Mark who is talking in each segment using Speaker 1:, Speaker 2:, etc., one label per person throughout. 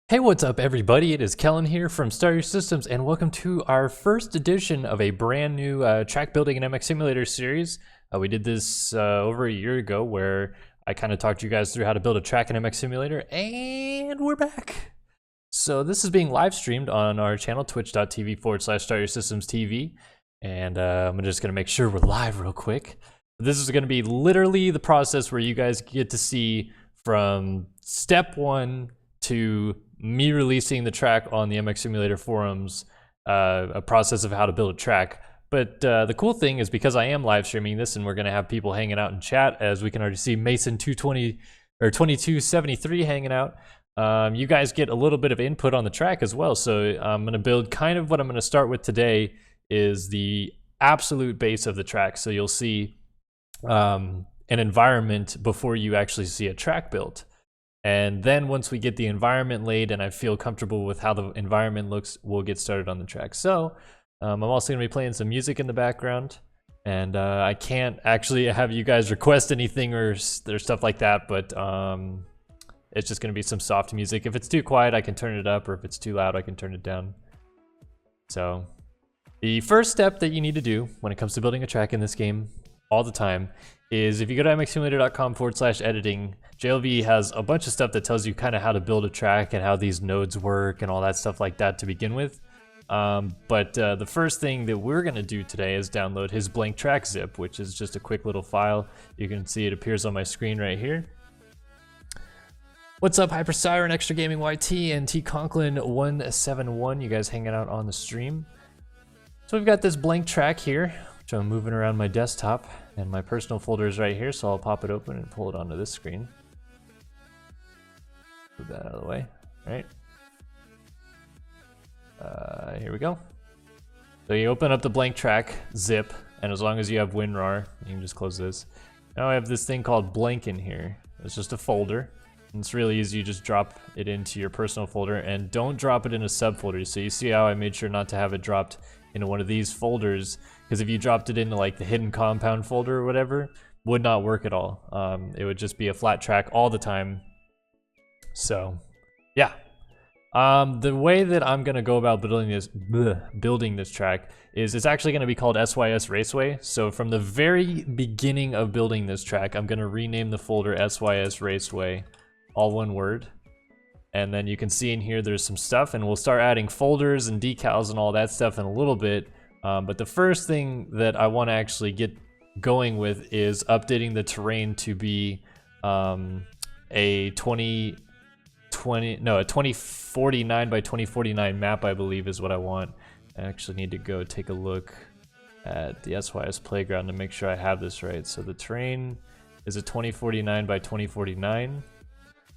Speaker 1: Hey, what's up everybody? It is Kellen here from SYS Systems, and welcome to our first edition of a brand new track building and MX Simulator series. We did this over a year ago where I kind of talked you guys through how to build a track in MX Simulator, and we're back. So this is being live streamed on our channel, twitch.tv/SYS Systems TV, and I'm just gonna make sure we're live real quick. This is gonna be literally the process where you guys get to see from step one to me releasing the track on the MX Simulator forums, a process of how to build a track. But the cool thing is, because I am live streaming this and we're gonna have people hanging out in chat, as we can already see Mason 220 or 2273 hanging out, you guys get a little bit of input on the track as well. So I'm gonna build kind of what I'm gonna start with today is the absolute base of the track. So you'll see an environment before you actually see a track built. And then once we get the environment laid and I feel comfortable with how the environment looks, we'll get started on the track. So I'm also gonna be playing some music in the background, and I can't actually have you guys request anything or stuff like that, but it's just gonna be some soft music. If it's too quiet, I can turn it up, or if it's too loud, I can turn it down. So the first step that you need to do when it comes to building a track in this game all the time is, if you go to mxsimulator.com/editing, JLV has a bunch of stuff that tells you kind of how to build a track and how these nodes work and all that stuff like that to begin with. But the first thing that we're going to do today is download his blank track zip, which is just a quick little file. You can see it appears on my screen right here. What's up, Hyper Siren, Extra Gaming YT, and T Conklin 171? You guys hanging out on the stream. So we've got this blank track here, which I'm moving around my desktop, and my personal folder is right here, so I'll pop it open and pull it onto this screen. Move that out of the way. All right. Here we go. So you open up the blank track zip, and as long as you have WinRAR, you can just close this. Now I have this thing called blank in here. It's just a folder. And it's really easy. You just drop it into your personal folder, and don't drop it in a subfolder. So you see how I made sure not to have it dropped into one of these folders, because if you dropped it into like the hidden compound folder or whatever, would not work at all. It would just be a flat track all the time. So yeah, the way that I'm gonna go about building this track is, it's actually gonna be called SYS Raceway. So from the very beginning of building this track, I'm gonna rename the folder SYS Raceway, all one word. And then you can see in here there's some stuff, and we'll start adding folders and decals and all that stuff in a little bit. But the first thing that I want to actually get going with is updating the terrain to be a 2049 by 2049 map, I believe is what I want. I actually need to go take a look at the SYS playground to make sure I have this right. So the terrain is a 2049 by 2049.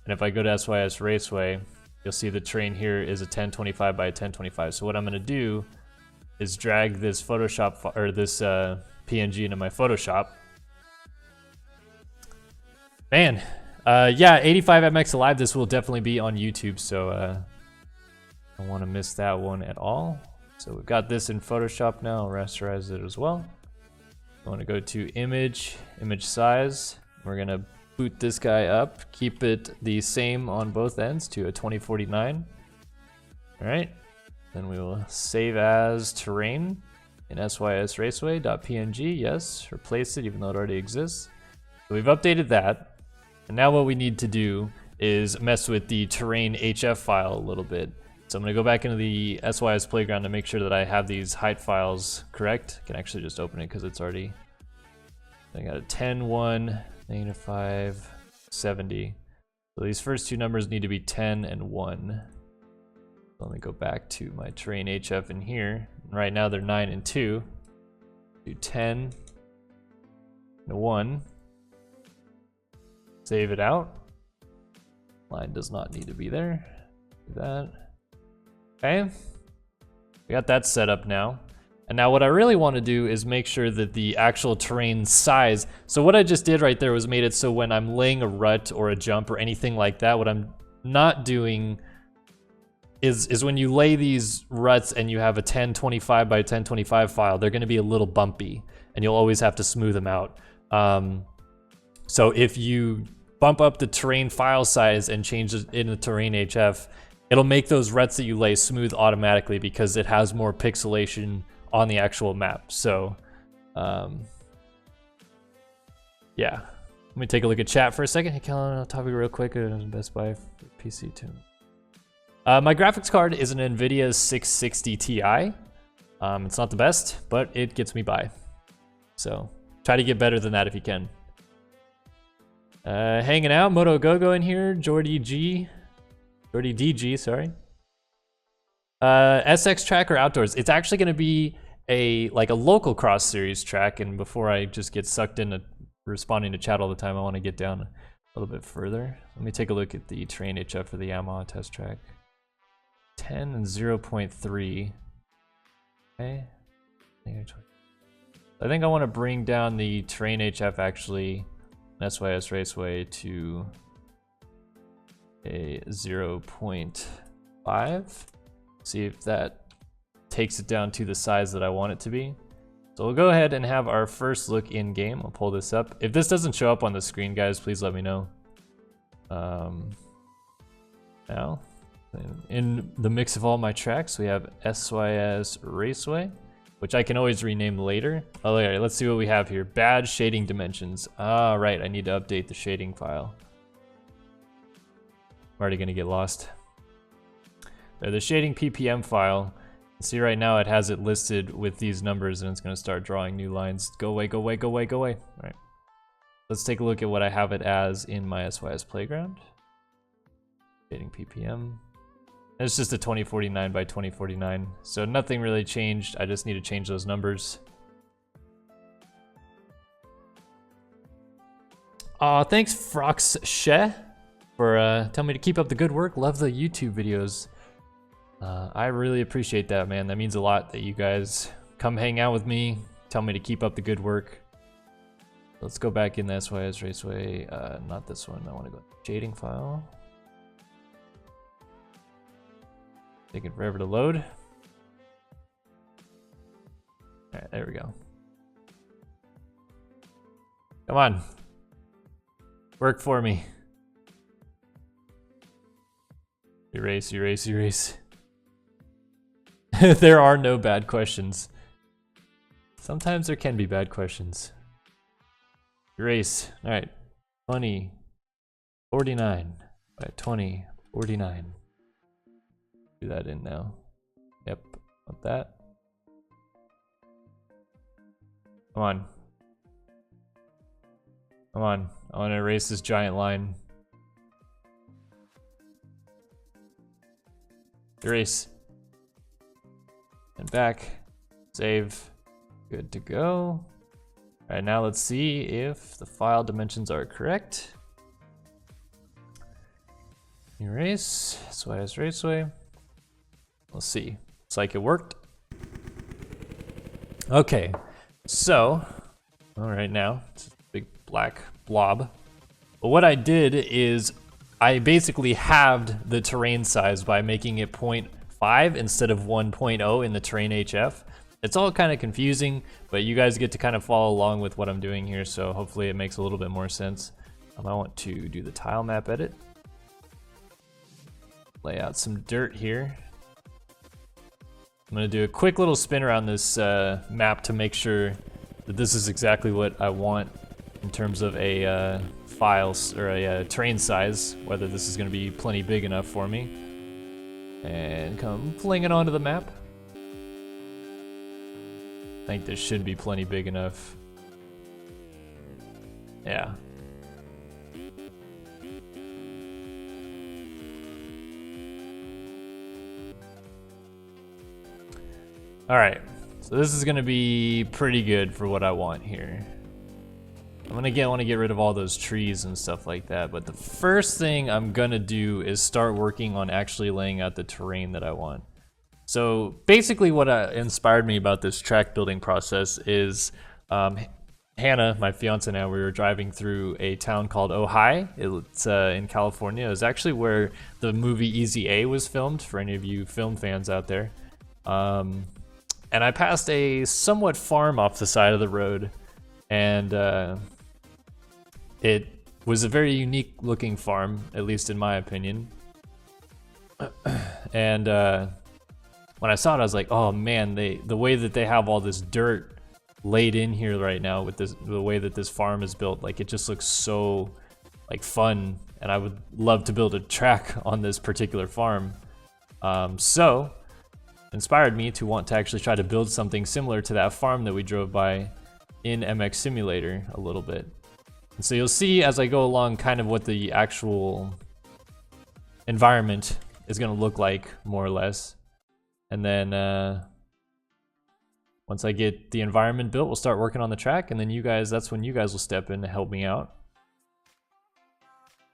Speaker 1: And if I go to SYS Raceway, you'll see the terrain here is a 1025 by 1025. So what I'm gonna do is drag this Photoshop, or this PNG into my Photoshop. Man, yeah, 85MX Alive, this will definitely be on YouTube, so I don't wanna miss that one at all. So we've got this in Photoshop now. I'll rasterize it as well. I wanna go to image size. We're gonna boot this guy up, keep it the same on both ends to a 2049. All right, then we will save as terrain in SYS Raceway.png. Yes, replace it even though it already exists. So we've updated that, and now what we need to do is mess with the terrain HF file a little bit. So I'm gonna go back into the SYS playground to make sure that I have these height files correct. I can actually just open it because it's already, I got a 10.1, -5, 70. So these first two numbers need to be 10 and 1. Let me go back to my terrain HF in here. Right now they're 9 and 2. Do 10 and 1. Save it out. Line does not need to be there. Do that. Okay. We got that set up now. And now what I really want to do is make sure that the actual terrain size, so what I just did right there was made it so when I'm laying a rut or a jump or anything like that, what I'm not doing is when you lay these ruts and you have a 1025 by 1025 file, they're going to be a little bumpy and you'll always have to smooth them out. So if you bump up the terrain file size and change it in the terrain HF, it'll make those ruts that you lay smooth automatically because it has more pixelation on the actual map. So, yeah. Let me take a look at chat for a second. Hey, Kellen, I'll talk to you real quick. Best Buy for PC too. My graphics card is an NVIDIA 660 Ti. It's not the best, but it gets me by. So try to get better than that if you can. Hanging out, Moto Go in here, Jordy DG, sorry. SX track or outdoors? It's actually going to be a local cross series track. And before I just get sucked into responding to chat all the time, I want to get down a little bit further. Let me take a look at the terrain HF for the Yamaha test track. 10 and 0.3. Okay. I think I want to bring down the terrain HF actually, SYS Raceway, to a 0.5. See if that takes it down to the size that I want it to be. So we'll go ahead and have our first look in game. I'll pull this up. If this doesn't show up on the screen, guys, please let me know. Now, in the mix of all my tracks, we have SYS Raceway, which I can always rename later. Oh, all right, let's see what we have here. Bad shading dimensions. Ah, right, I need to update the shading file. I'm already gonna get lost. There, the shading PPM file. See right now it has it listed with these numbers and it's gonna start drawing new lines. Go away, go away, go away, go away. All right, let's take a look at what I have it as in my SYS playground. Shading PPM. It's just a 2049 by 2049, so nothing really changed. I just need to change those numbers. Thanks Frox She for telling me to keep up the good work. Love the YouTube videos. I really appreciate that, man. That means a lot that you guys come hang out with me, tell me to keep up the good work. Let's go back in the SYS Raceway. Not this one. I want to go shading file. Taking forever to load. All right, there we go. Come on. Work for me. Erase, erase, erase. There are no bad questions. Sometimes there can be bad questions. Erase. All right. 2049 by 2049. Do that in now. Yep. Want that. Come on. Come on. I want to erase this giant line. Erase. And back. Save. Good to go. Alright, now let's see if the file dimensions are correct. Erase. SYS Raceway. Let's see. Looks like it worked. Okay. So, alright now, it's a big black blob. But what I did is I basically halved the terrain size by making it 0.5 instead of 1.0 in the terrain HF. It's all kind of confusing, but you guys get to kind of follow along with what I'm doing here, so hopefully it makes a little bit more sense. I want to do the tile map edit. Lay out some dirt here. I'm gonna do a quick little spin around this map to make sure that this is exactly what I want in terms of a file or a terrain size, whether this is gonna be plenty big enough for me. And come fling it onto the map. I think this should be plenty big enough. Yeah. All right, so this is gonna be pretty good for what I want here. I'm gonna want to get rid of all those trees and stuff like that, but the first thing I'm gonna do is start working on actually laying out the terrain that I want. So basically what inspired me about this track building process is Hannah, my fiance now, we were driving through a town called Ojai. It's in California. It was actually where the movie Easy A was filmed, for any of you film fans out there. And I passed a somewhat farm off the side of the road, and it was a very unique looking farm, at least in my opinion. And when I saw it, I was like, oh man, the way that they have all this dirt laid in here right now with the way that this farm is built, like it just looks so like fun, and I would love to build a track on this particular farm. So inspired me to want to actually try to build something similar to that farm that we drove by in MX Simulator a little bit. And so you'll see as I go along kind of what the actual environment is going to look like, more or less. And then once I get the environment built, we'll start working on the track, and then you guys, that's when you guys will step in to help me out.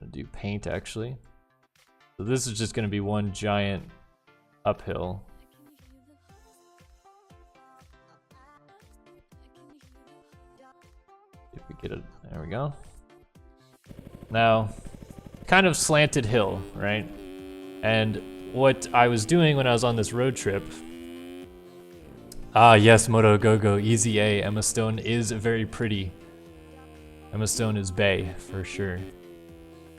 Speaker 1: I'm gonna do paint actually. So this is just gonna be one giant uphill. If we get it, there we go. Now, kind of slanted hill, right? And what I was doing when I was on this road trip. Ah, yes, Moto Go-Go, Easy A. Emma Stone is very pretty. Emma Stone is bae, for sure.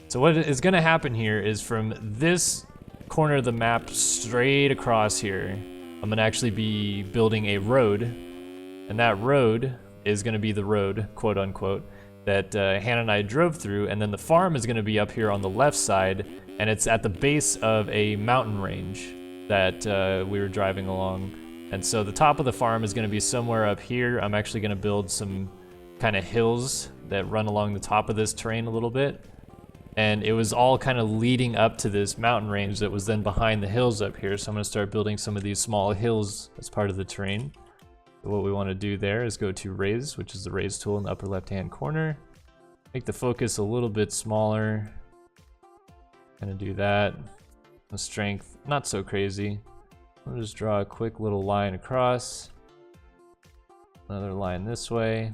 Speaker 1: So what is gonna happen here is from this corner of the map straight across here, I'm gonna actually be building a road. And that road is gonna be the road, quote unquote, that Hannah and I drove through, and then the farm is gonna be up here on the left side, and it's at the base of a mountain range that we were driving along. And so the top of the farm is gonna be somewhere up here. I'm actually gonna build some kind of hills that run along the top of this terrain a little bit. And it was all kind of leading up to this mountain range that was then behind the hills up here. So I'm gonna start building some of these small hills as part of the terrain. So what we wanna do there is go to raise, which is the raise tool in the upper left-hand corner. Make the focus a little bit smaller. Gonna do that. The strength, not so crazy. I'll just draw a quick little line across. Another line this way.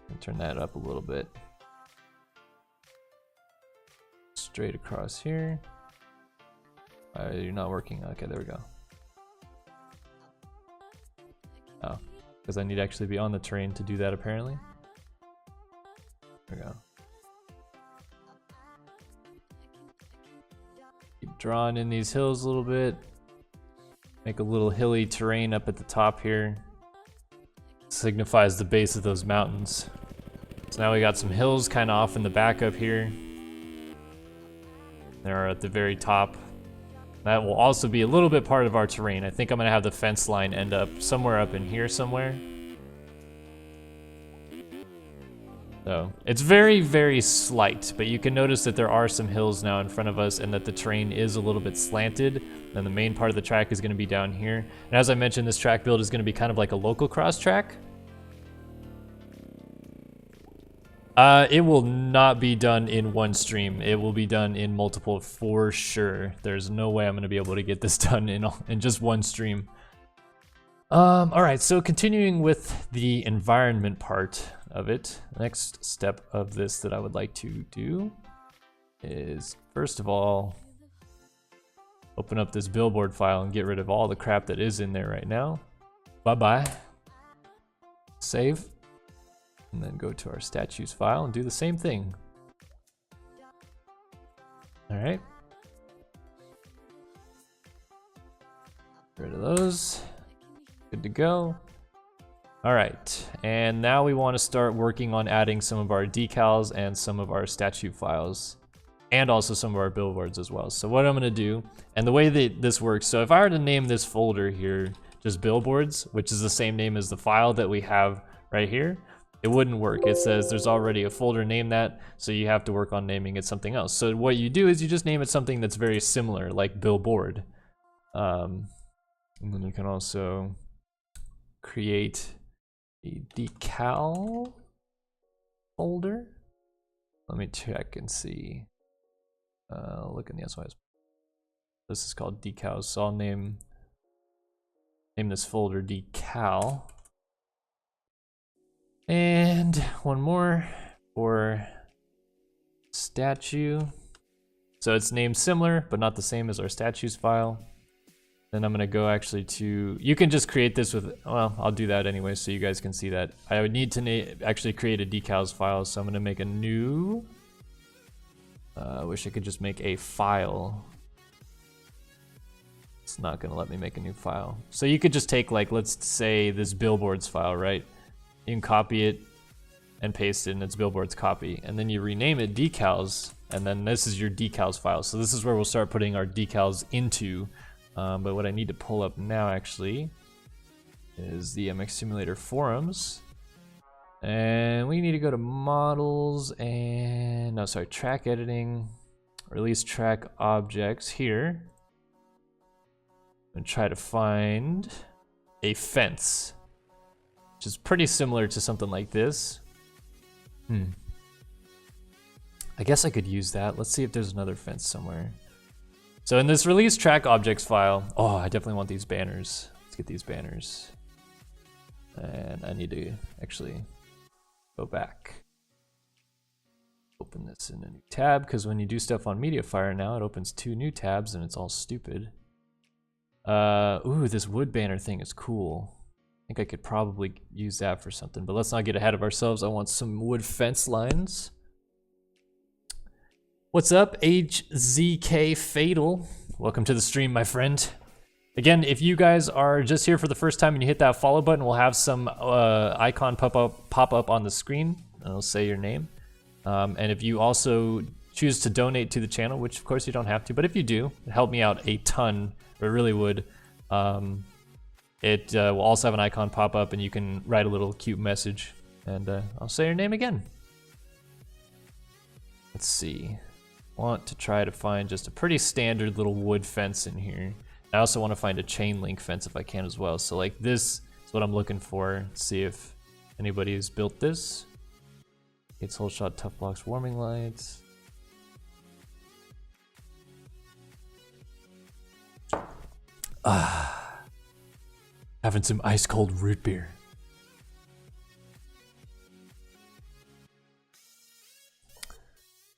Speaker 1: And turn that up a little bit. Straight across here. You're not working. Okay, there we go. Oh, because I need to actually be on the terrain to do that apparently. There we go. Keep drawing in these hills a little bit. Make a little hilly terrain up at the top here. Signifies the base of those mountains. So now we got some hills kind of off in the back up here. They're at the very top. That will also be a little bit part of our terrain. I think I'm gonna have the fence line end up somewhere up in here somewhere. So it's very, very slight, but you can notice that there are some hills now in front of us and that the terrain is a little bit slanted. And the main part of the track is gonna be down here. And as I mentioned, this track build is gonna be kind of like a local cross track. It will not be done in one stream. It will be done in multiple for sure. There's no way I'm gonna be able to get this done in just one stream. All right, so continuing with the environment part of it, the next step of this that I would like to do is, first of all, open up this billboard file and get rid of all the crap that is in there right now. Bye-bye. Save. And then go to our statues file and do the same thing. All right. Get rid of those. Good to go. All right, and now we want to start working on adding some of our decals and some of our statue files, and also some of our billboards as well. So what I'm gonna do, and the way that this works, so if I were to name this folder here just billboards, which is the same name as the file that we have right here, it wouldn't work. It says there's already a folder named that, so you have to work on naming it something else. So what you do is you just name it something that's very similar, like billboard. And then you can also create a decal folder. Let me check and see. Look in the SYS. This is called decals, so I'll name this folder decal. And one more for statue. So it's named similar, but not the same as our statues file. Then I'm gonna go actually to, you can just create this with, well, I'll do that anyway so you guys can see that. I would need to actually create a decals file, so I'm gonna make a new, I wish I could just make a file. It's not gonna let me make a new file. So you could just take, like, let's say this billboards file, right? You can copy it and paste it in its billboards copy, and then you rename it decals, and then this is your decals file. So this is where we'll start putting our decals into. But what I need to pull up now actually is the MX Simulator forums, and we need to go to models and no, sorry, track editing, release track objects here, and try to find a fence, which is pretty similar to something like this. I guess I could use that. Let's see if there's another fence somewhere. So in this release track objects file, oh, I definitely want these banners. Let's get these banners. And I need to actually go back. Open this in a new tab, because when you do stuff on MediaFire now, it opens 2 new tabs and it's all stupid. Ooh, this wood banner thing is cool. I think I could probably use that for something, but let's not get ahead of ourselves. I want some wood fence lines. What's up, HZK Fatal? Welcome to the stream, my friend. Again, if you guys are just here for the first time and you hit that follow button, we'll have some icon pop up on the screen, and it'll say your name. And if you also choose to donate to the channel, which of course you don't have to, but if you do, it helped me out a ton. It really would. It will also have an icon pop up, and you can write a little cute message, and I'll say your name again. Let's see. I want to try to find just a pretty standard little wood fence in here. I also want to find a chain link fence if I can as well. So like this is what I'm looking for. Let's see if anybody has built this. It's whole shot, tough blocks, warming lights. Having some ice cold root beer.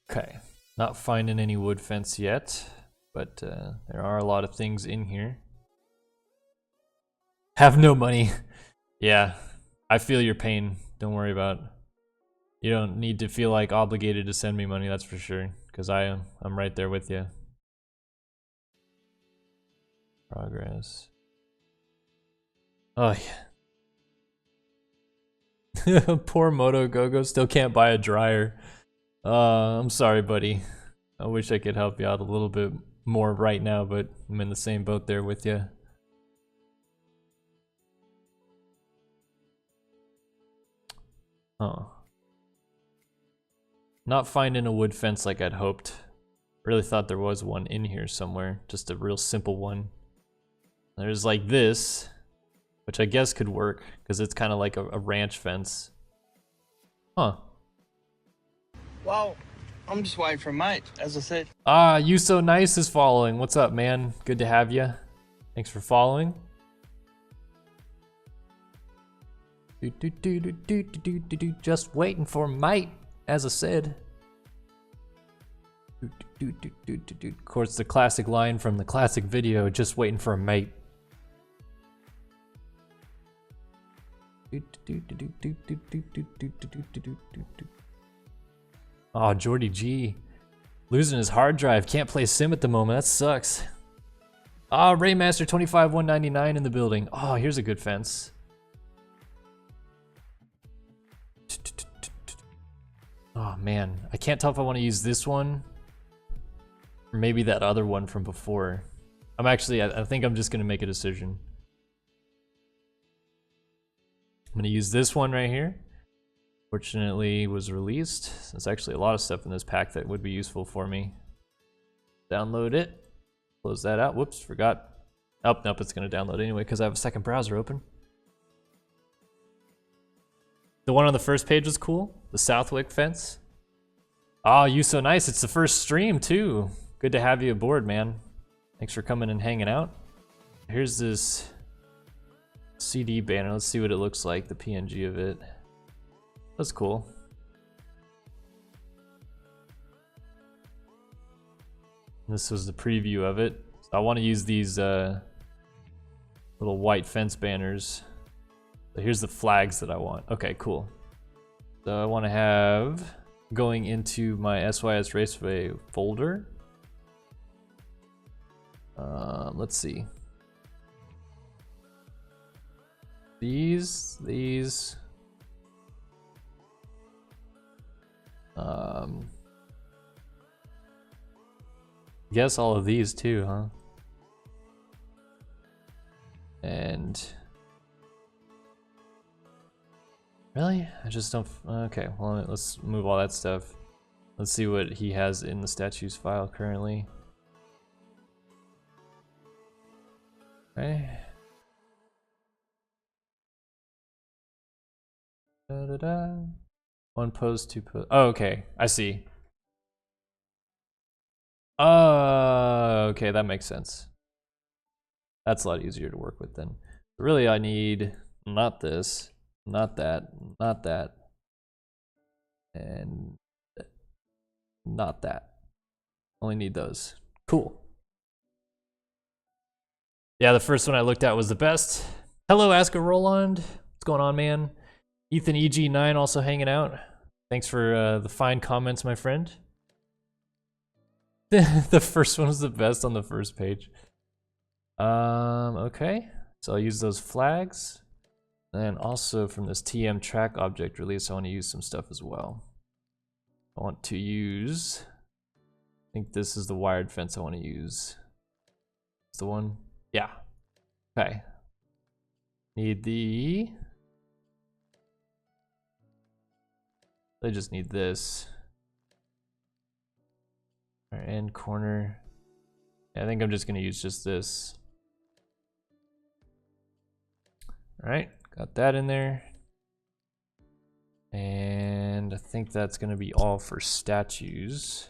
Speaker 1: Okay, not finding any wood fence yet, but there are a lot of things in here. Have no money. Yeah, I feel your pain. Don't worry about it. You don't need to feel like obligated to send me money, that's for sure, because I'm right there with you. Progress. Oh yeah. Poor Moto Gogo still can't buy a dryer. I'm sorry, buddy. I wish I could help you out a little bit more right now, but I'm in the same boat there with you. Oh. Not finding a wood fence like I'd hoped. Really thought there was one in here somewhere, just a real simple one. There's like this, which I guess could work, because it's kind of like a ranch fence. Huh.
Speaker 2: Well, I'm just waiting for a mate, as I said.
Speaker 1: Ah, You So Nice is following. What's up, man? Good to have you. Thanks for following. Just waiting for a mate, as I said. Of course, the classic line from the classic video, just waiting for a mate. Oh, Jordy G. Losing his hard drive. Can't play Sim at the moment. That sucks. Ah, Raymaster 25199 in the building. Oh, here's a good fence. Oh man, I can't tell if I want to use this one or maybe that other one from before. I think I'm just gonna make a decision. I'm gonna use this one right here. Fortunately, it was released. There's actually a lot of stuff in this pack that would be useful for me. Download it. Close that out. Whoops, forgot. Oh, nope, it's gonna download anyway because I have a second browser open. The one on the first page was cool. The Southwick fence. Oh, You So Nice. It's the first stream too. Good to have you aboard, man. Thanks for coming and hanging out. Here's this CD banner. Let's see what it looks like, the PNG of it. That's cool. This was the preview of it. So I want to use these little white fence banners. So here's the flags that I want. Okay, cool. So I want to have going into my SYS Raceway folder. Let's see. These. Guess all of these too, huh? And really? I just don't. Okay, well, let's move all that stuff. Let's see what he has in the statues file currently. Okay. Da-da-da. One post, two post. Oh, okay, I see. Okay, that makes sense. That's a lot easier to work with then. Really, I need not this, not that, not that, and not that. Only need those. Cool. Yeah, the first one I looked at was the best. Hello, Ask a Roland. What's going on, man? Ethan EG9 also hanging out. Thanks for the fine comments, my friend. The first one was the best on the first page. Okay. So I'll use those flags. And also from this TM track object release, I want to use some stuff as well. I want to use, I think this is the wired fence I want to use. Is the one? Yeah. Okay. Need the, I just need this. Our end corner. Yeah, I think I'm just gonna use just this. All right, got that in there. And I think that's gonna be all for statues.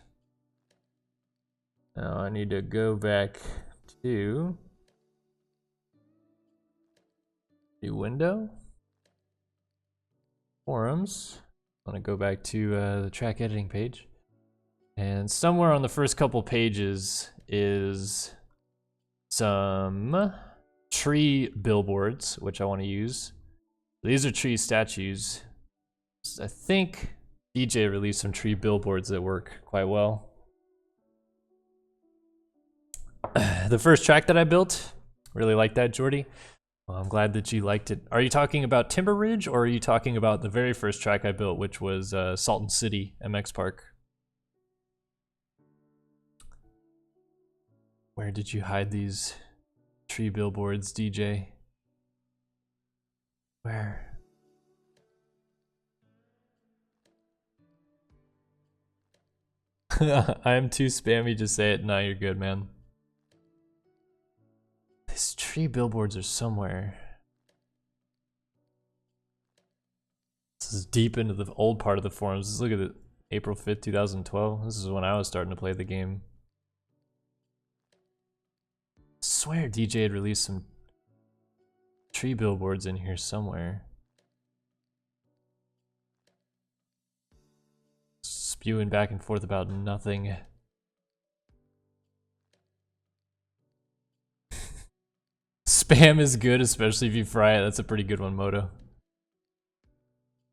Speaker 1: Now I need to go back to new window, forums. I want to go back to the track editing page. And somewhere on the first couple pages is some tree billboards, which I want to use. These are tree statues. I think DJ released some tree billboards that work quite well. The first track that I built, really like that, Jordy. Well, I'm glad that you liked it. Are you talking about Timber Ridge, or are you talking about the very first track I built, which was Salton City MX Park? Where did you hide these tree billboards, DJ? Where? I am too spammy to say it. No, you're good, man. These tree billboards are somewhere. This is deep into the old part of the forums. Let's look at it. April 5th, 2012. This is when I was starting to play the game. I swear DJ had released some tree billboards in here somewhere. Spewing back and forth about nothing. Spam is good, especially if you fry it. That's a pretty good one, Moto.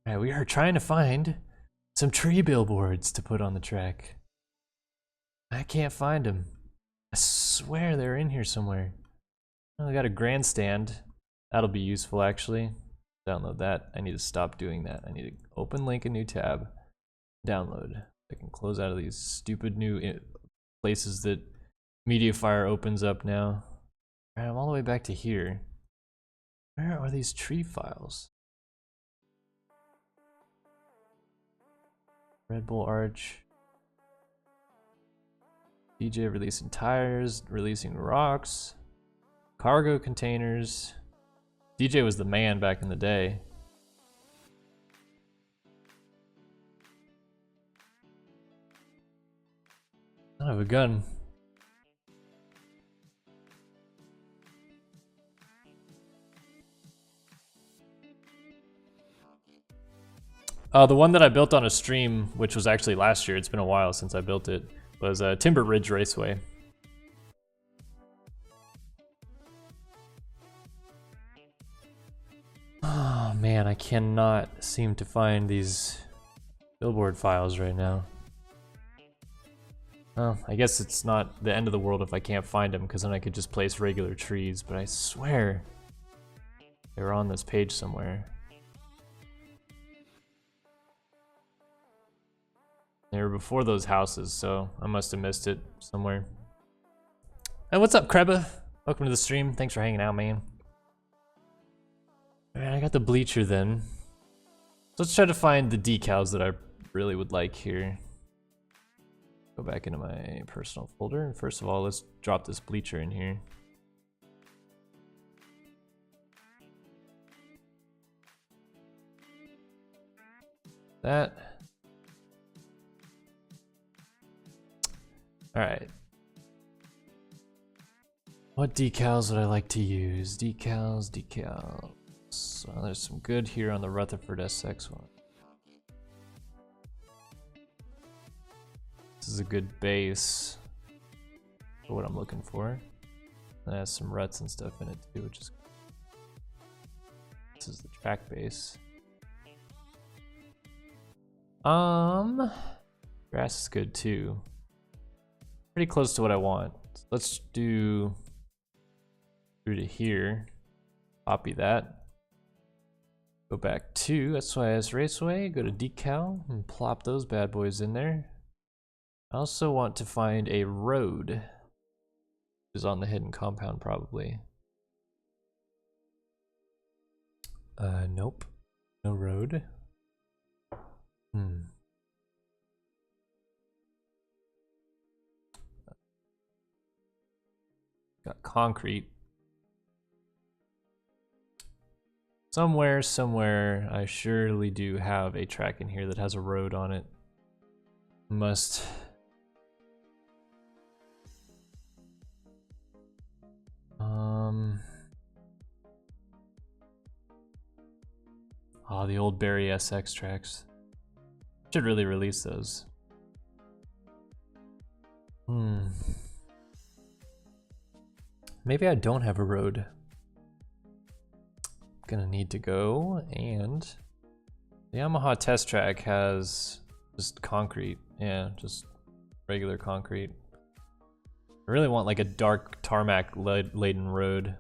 Speaker 1: Alright, we are trying to find some tree billboards to put on the track. I can't find them. I swear they're in here somewhere. Oh, I got a grandstand. That'll be useful, actually. Download that. I need to stop doing that. I need to open link a new tab. Download. I can close out of these stupid new places that Mediafire opens up now. Alright, I'm all the way back to here. Where are these tree files? Red Bull Arch. DJ releasing tires, releasing rocks, cargo containers. DJ was the man back in the day. I don't have a gun. The one that I built on a stream, which was actually last year, it's been a while since I built it, was Pepperidge Raceway. Oh man, I cannot seem to find these billboard files right now. Well, I guess it's not the end of the world if I can't find them, because then I could just place regular trees, but I swear They were on this page somewhere. They were before those houses, so I must have missed it somewhere. Hey, what's up, Kreba? Welcome to the stream. Thanks for hanging out, man. Alright, I got the bleacher then. So let's try to find the decals that I really would like here. Go back into my personal folder, and first of all, let's drop this bleacher in here. That. Alright. What decals would I like to use? Decals. So there's some good here on the Rutherford SX one. This is a good base for what I'm looking for. It has some ruts and stuff in it too, which is good. This is the track base. Grass is good too. Pretty close to what I want. So let's do through to here. Copy that. Go back to SYS Raceway, go to decal, and plop those bad boys in there. I also want to find a road, which is on the hidden compound probably. Nope, no road. Got concrete. Somewhere, I surely do have a track in here that has a road on it. Must. Oh, the old Barry SX tracks. Should really release those. Maybe I don't have a road. Gonna need to go, and the Yamaha test track has just concrete. Yeah, just regular concrete. I really want like a dark tarmac laden road.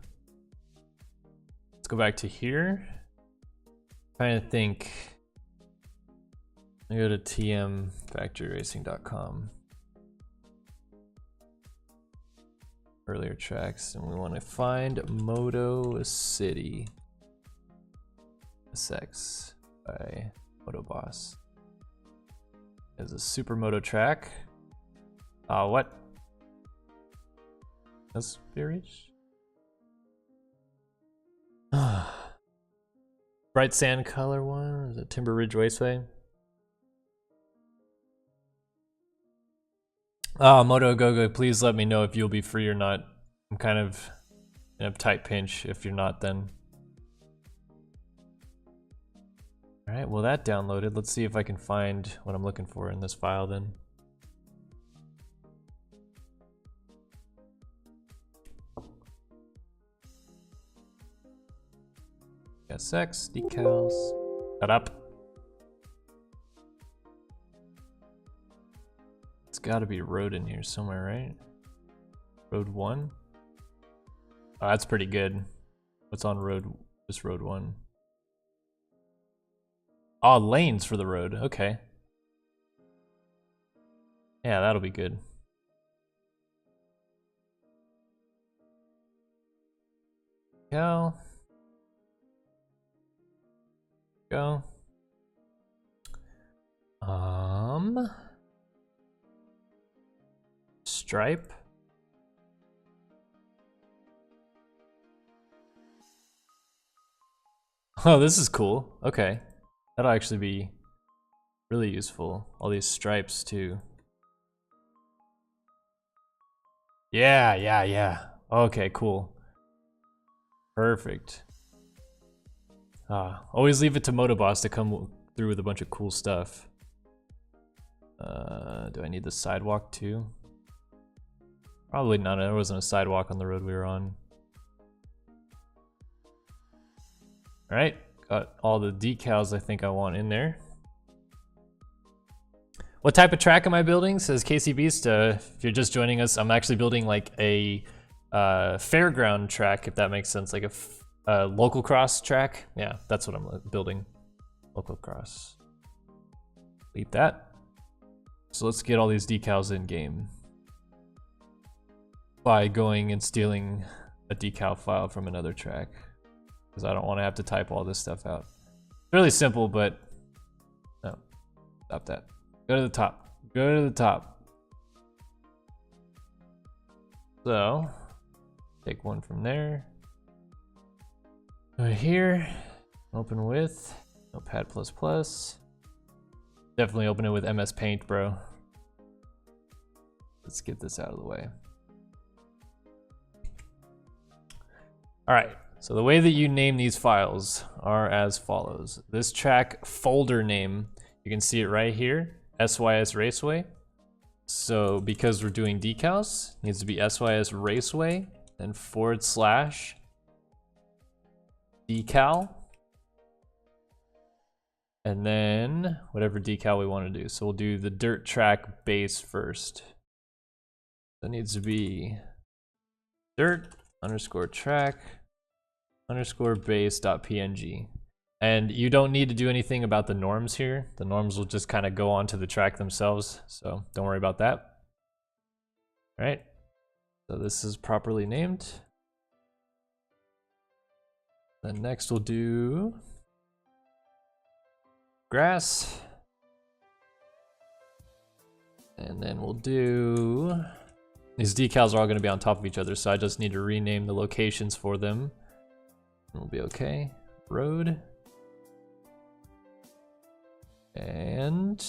Speaker 1: Let's go back to here. Trying to think. I go to tmfactoryracing.com. Earlier tracks, and we want to find Moto City SX by Motoboss. There's a supermoto track. What? That's Pepperidge? Bright sand color one. Is it Timber Ridge Raceway? Moto Gogo, please let me know if you'll be free or not. I'm kind of in a tight pinch. If you're not, then. Alright, well that downloaded. Let's see if I can find what I'm looking for in this file then. SX, decals. Shut up. It's gotta be road in here somewhere, right? Road 1? Oh, that's pretty good. What's on road? Just road 1. Oh, lanes for the road. Okay. Yeah, that'll be good. Go. Go. Stripe. Oh, this is cool. Okay. That'll actually be really useful. All these stripes too. Yeah. Okay, cool. Perfect. Always leave it to Motoboss to come through with a bunch of cool stuff. Do I need the sidewalk too? Probably not. There wasn't a sidewalk on the road we were on. Alright, got all the decals I think I want in there. What type of track am I building? Says Casey Beast. If you're just joining us, I'm actually building like a fairground track, if that makes sense. Like a local cross track. Yeah, that's what I'm building. Local cross. Delete that. So let's get all these decals in game by going and stealing a decal file from another track, because I don't want to have to type all this stuff out. It's really simple, but no, stop that. Go to the top. Go to the top. So take one from there. Right here. Open with Notepad++. Definitely open it with MS Paint, bro. Let's get this out of the way. All right, so the way that you name these files are as follows. This track folder name, you can see it right here, SYS Raceway. So because we're doing decals, it needs to be SYS Raceway, then / decal, and then whatever decal we want to do. So we'll do the dirt track base first. That needs to be dirt_track_base.png. And you don't need to do anything about the norms here. The norms will just kind of go onto the track themselves, so don't worry about that. All right, so this is properly named. Then next we'll do grass. And then we'll do, these decals are all going to be on top of each other, so I just need to rename the locations for them. And we'll be okay. Road. And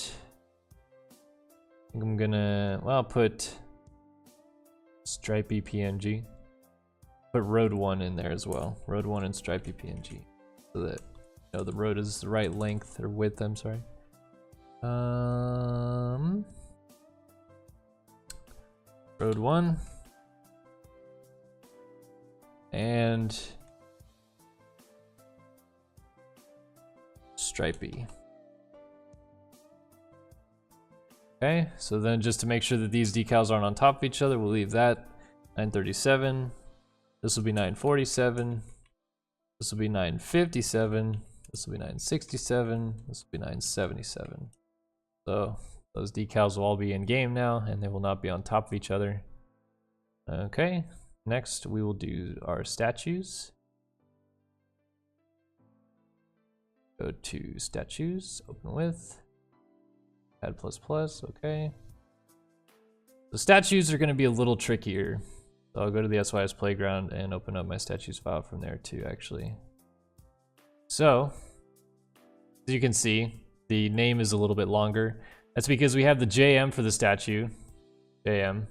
Speaker 1: I think I'm gonna, well, I'll put stripey PNG. Put road 1 in there as well. Road 1 and stripey PNG. So that, you know, the road is the right length or width, I'm sorry. Road 1 and stripey. Okay, so then just to make sure that these decals aren't on top of each other, we'll leave that 937. This will be 947. This will be 957. This will be 967. This will be 977. So those decals will all be in game now, and they will not be on top of each other. Okay, next we will do our statues. Go to statues, open with, add ++, okay. The statues are going to be a little trickier. So I'll go to the SYS playground and open up my statues file from there too, actually. So, as you can see, the name is a little bit longer. That's because we have the JM for the statue, JM,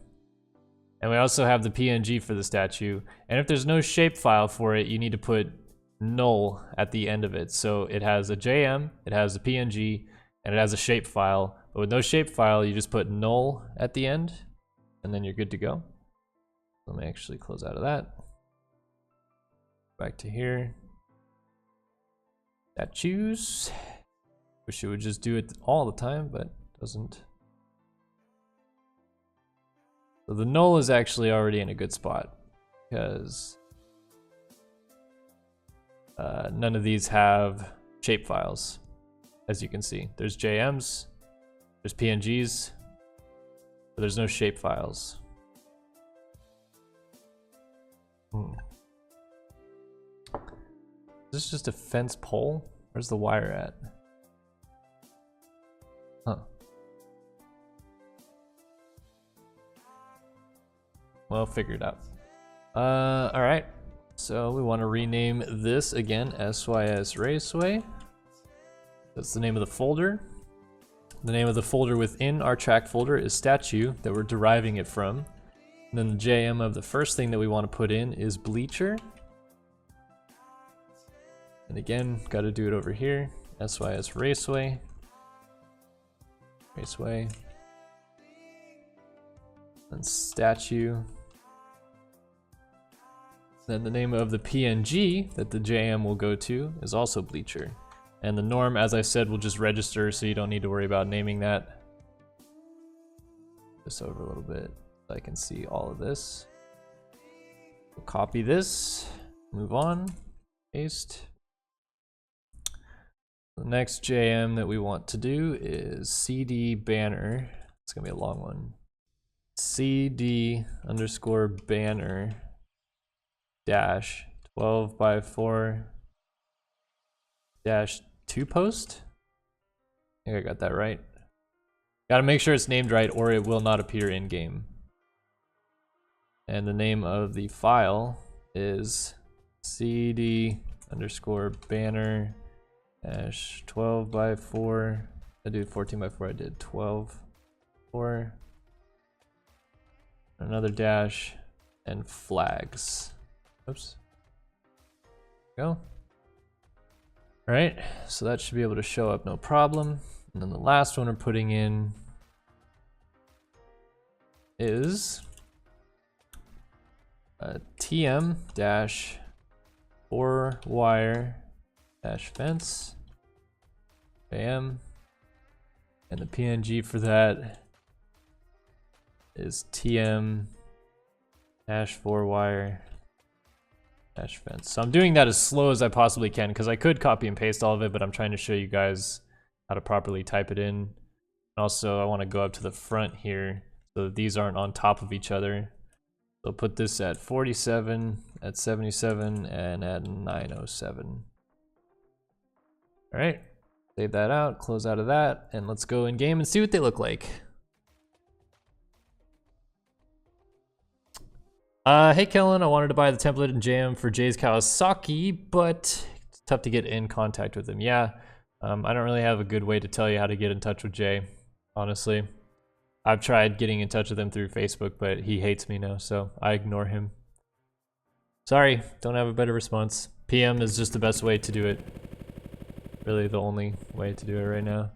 Speaker 1: and we also have the PNG for the statue. And if there's no shapefile for it, you need to put null at the end of it. So it has a JM, it has a PNG, and it has a shapefile. But with no shapefile, you just put null at the end, and then you're good to go. Let me actually close out of that. Back to here. Statues. Wish it would just do it all the time, but it doesn't. So the null is actually already in a good spot because none of these have shapefiles. As you can see, there's JMs, there's PNGs, but there's no shapefiles. Is this just a fence pole? Where's the wire at? Huh. Well, figured out. Alright. So we want to rename this again, SYS Raceway. That's the name of the folder. The name of the folder within our track folder is statue that we're deriving it from. And then the JM of the first thing that we want to put in is bleacher. And again, got to do it over here. SYS Raceway. Raceway. Then statue. Then the name of the PNG that the JM will go to is also bleacher. And the norm, as I said, will just register, so you don't need to worry about naming that. This over a little bit so I can see all of this. We'll copy this, move on. paste. The next JM that we want to do is CD banner. It's gonna be a long one. CD underscore banner dash 12 by 4 dash 2 post. I think I got that right. Gotta make sure it's named right or it will not appear in game. And the name of the file is CD underscore banner dash 12 by 4. I did 14 by 4. I did 12 4. Another dash and flags. Oops. Go. All right, so that should be able to show up no problem. And then the last one we're putting in is TM dash 4 wire dash fence. Bam. And the PNG for that is TM dash 4 wire dash fence. So I'm doing that as slow as I possibly can because I could copy and paste all of it, but I'm trying to show you guys how to properly type it in. Also, I want to go up to the front here so that these aren't on top of each other. So put this at 47, at 77, and at 907. All right, save that out, close out of that, and let's go in game and see what they look like. Hey Kellen, I wanted to buy the template and jam for Jay's Kawasaki, but it's tough to get in contact with him. Yeah, I don't really have a good way to tell you how to get in touch with Jay, honestly. I've tried getting in touch with him through Facebook, but he hates me now, so I ignore him. Sorry, don't have a better response. PM is just the best way to do it. Really the only way to do it right now.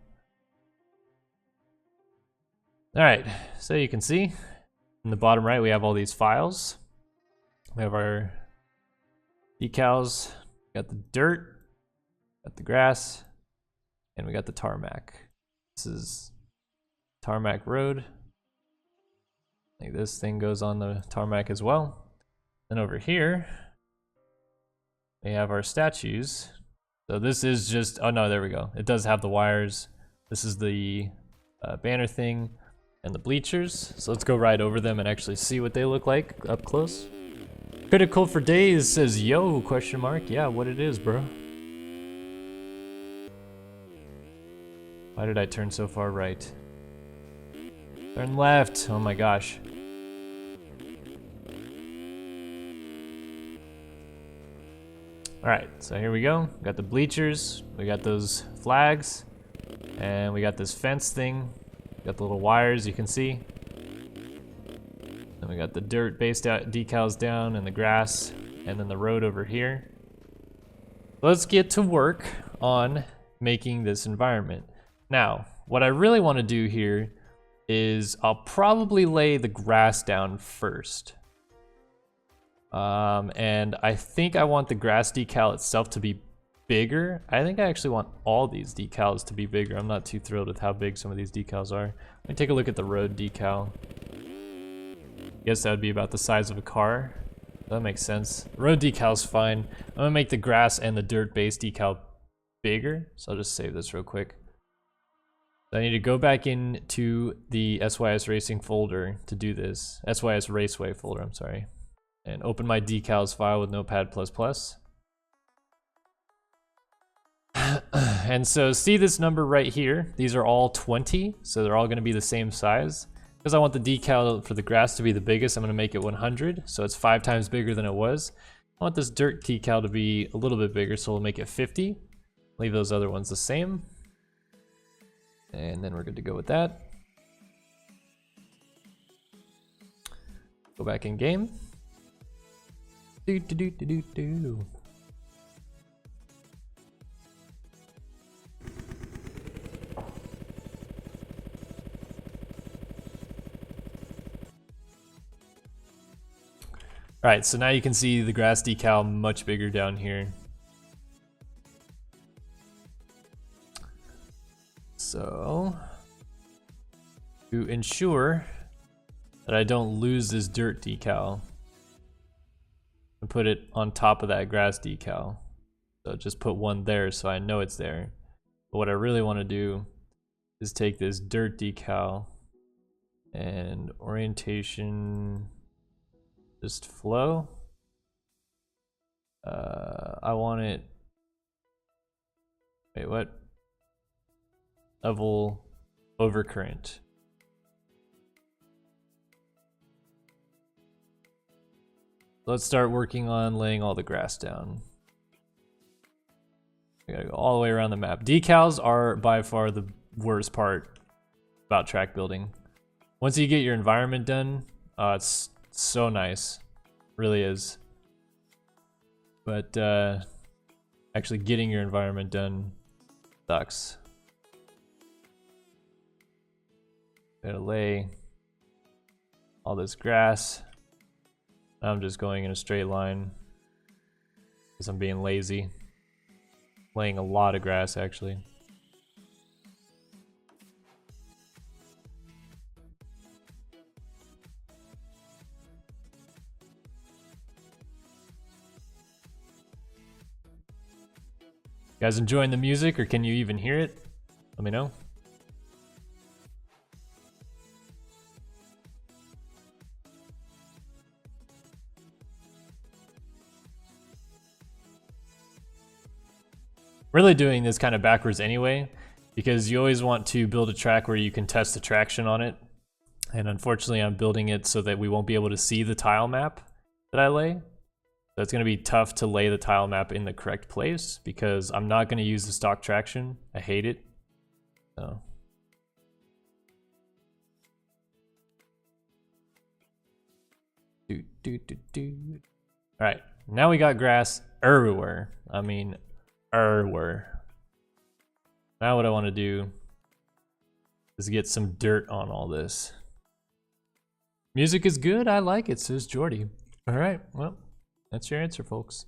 Speaker 1: Alright, so you can see in the bottom right we have all these files. We have our decals, got the dirt, got the grass, and we got the tarmac. This is tarmac road. Like this thing goes on the tarmac as well. And over here we have our statues. So this is just, oh no, there we go. It does have the wires. This is the banner thing and the bleachers. So let's go right over them and actually see what they look like up close. Critical for days says, yo, question mark. Yeah, what it is, bro. Why did I turn so far right? Turn left. Oh my gosh. Alright, so here we go. Got the bleachers, we got those flags, and we got this fence thing. Got the little wires you can see. And we got the dirt based out decals down and the grass, and then the road over here. Let's get to work on making this environment. Now, what I really want to do here is I'll probably lay the grass down first. And I think I want the grass decal itself to be bigger. I think I actually want all these decals to be bigger. I'm not too thrilled with how big some of these decals are. Let me take a look at the road decal. I guess that would be about the size of a car. That makes sense. Road decal's fine. I'm gonna make the grass and the dirt base decal bigger. So I'll just save this real quick. I need to go back into the SYS Racing folder to do this. SYS Raceway folder, I'm sorry. And open my decals file with Notepad++. And so see this number right here? These are all 20, so they're all gonna be the same size. Because I want the decal for the grass to be the biggest, I'm gonna make it 100, so it's 5 times bigger than it was. I want this dirt decal to be a little bit bigger, so we'll make it 50. Leave those other ones the same. And then we're good to go with that. Go back in game. Do. Alright, so now you can see the grass decal much bigger down here. So, to ensure that I don't lose this dirt decal, and put it on top of that grass decal. So just put one there so I know it's there. But what I really want to do is take this dirt decal and orientation, just flow. I want it, wait, what? Level overcurrent. Let's start working on laying all the grass down. We gotta go all the way around the map. Decals are by far the worst part about track building. Once you get your environment done, it's so nice. Really is. But actually getting your environment done sucks. Gotta lay all this grass. I'm just going in a straight line because I'm being lazy. Laying a lot of grass actually. You guys enjoying the music, or can you even hear it? Let me know. Really doing this kind of backwards anyway, because you always want to build a track where you can test the traction on it. And unfortunately, I'm building it so that we won't be able to see the tile map that I lay. So it's going to be tough to lay the tile map in the correct place because I'm not going to use the stock traction. I hate it. So. All right, now we got grass everywhere. I mean, everywhere. Now what I want to do is get some dirt on all this. Music is good. I like it, says Jordy. All right, well. That's your answer, folks.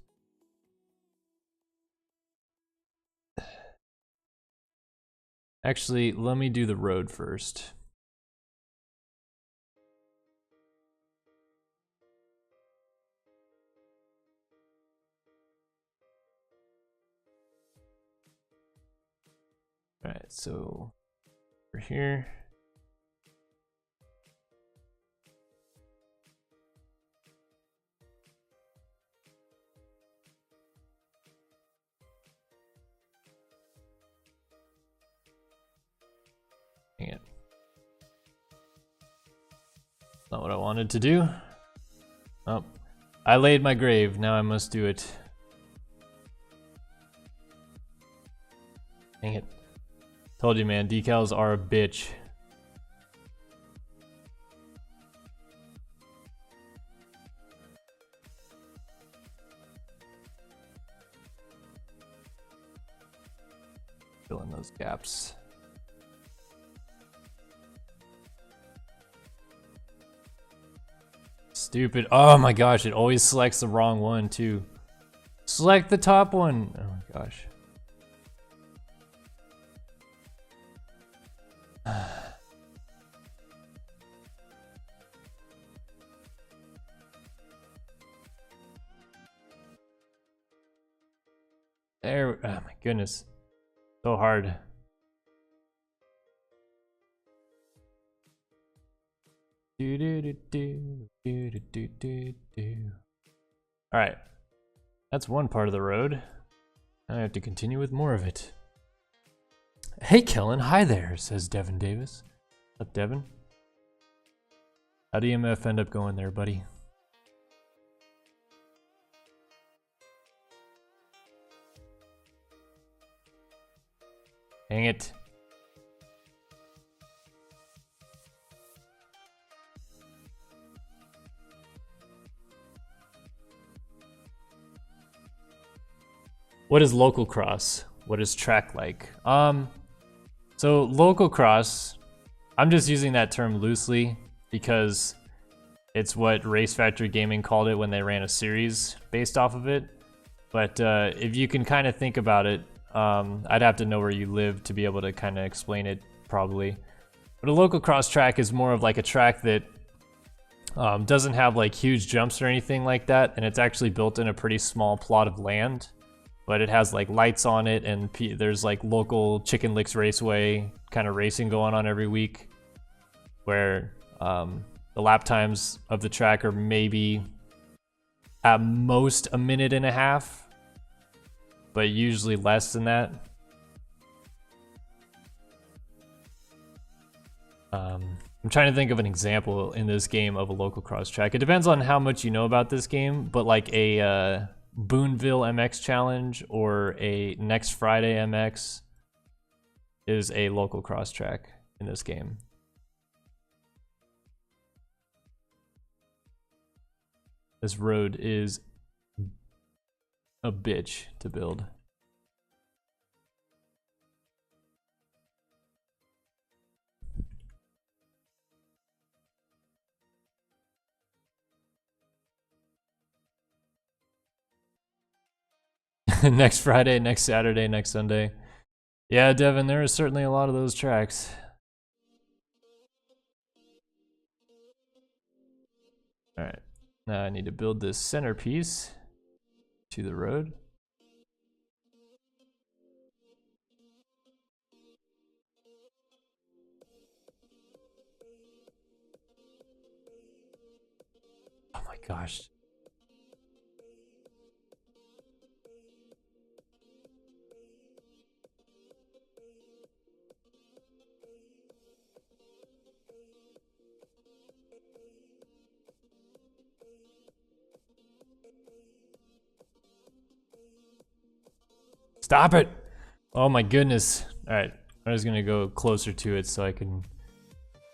Speaker 1: Actually, let me do the road first. All right, so we're here. Dang it. Not what I wanted to do. Oh, I laid my grave. Now I must do it. Dang it. Told you, man, decals are a bitch. Fill in those gaps. Stupid. Oh my gosh, it always selects the wrong one too. Select the top one. Oh my gosh. There. Oh my goodness. So hard. All right, that's one part of the road. I have to continue with more of it. Hey Kellen, hi there, says Devin Davis. What's up, Devin? How'd EMF end up going there, buddy? Dang it. What is local cross? What is track like? So local cross, I'm just using that term loosely because it's what Race Factory Gaming called it when they ran a series based off of it. But if you can kind of think about it, I'd have to know where you live to be able to kind of explain it probably. But a local cross track is more of like a track that doesn't have like huge jumps or anything like that, and it's actually built in a pretty small plot of land. but it has like lights on it, and there's like local Chicken Licks Raceway kind of racing going on every week, where the lap times of the track are maybe at most a minute and a half, but usually less than that. I'm trying to think of an example in this game of a local cross track. It depends on how much you know about this game, but like a Boonville MX Challenge or a Next Friday MX is a local cross track in this game. This road is a bitch to build. Next Friday, next Saturday, next Sunday. Yeah, Devin, there is certainly a lot of those tracks. All right, now I need to build this centerpiece to the road. Oh my gosh. Stop it! Oh my goodness. Alright, I'm just gonna go closer to it so I can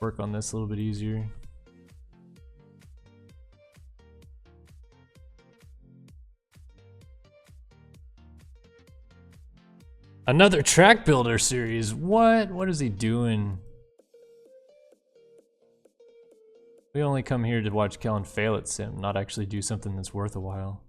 Speaker 1: work on this a little bit easier. Another track builder series. What? What is he doing? We only come here to watch Kellen fail at sim, not actually do something that's worth a while.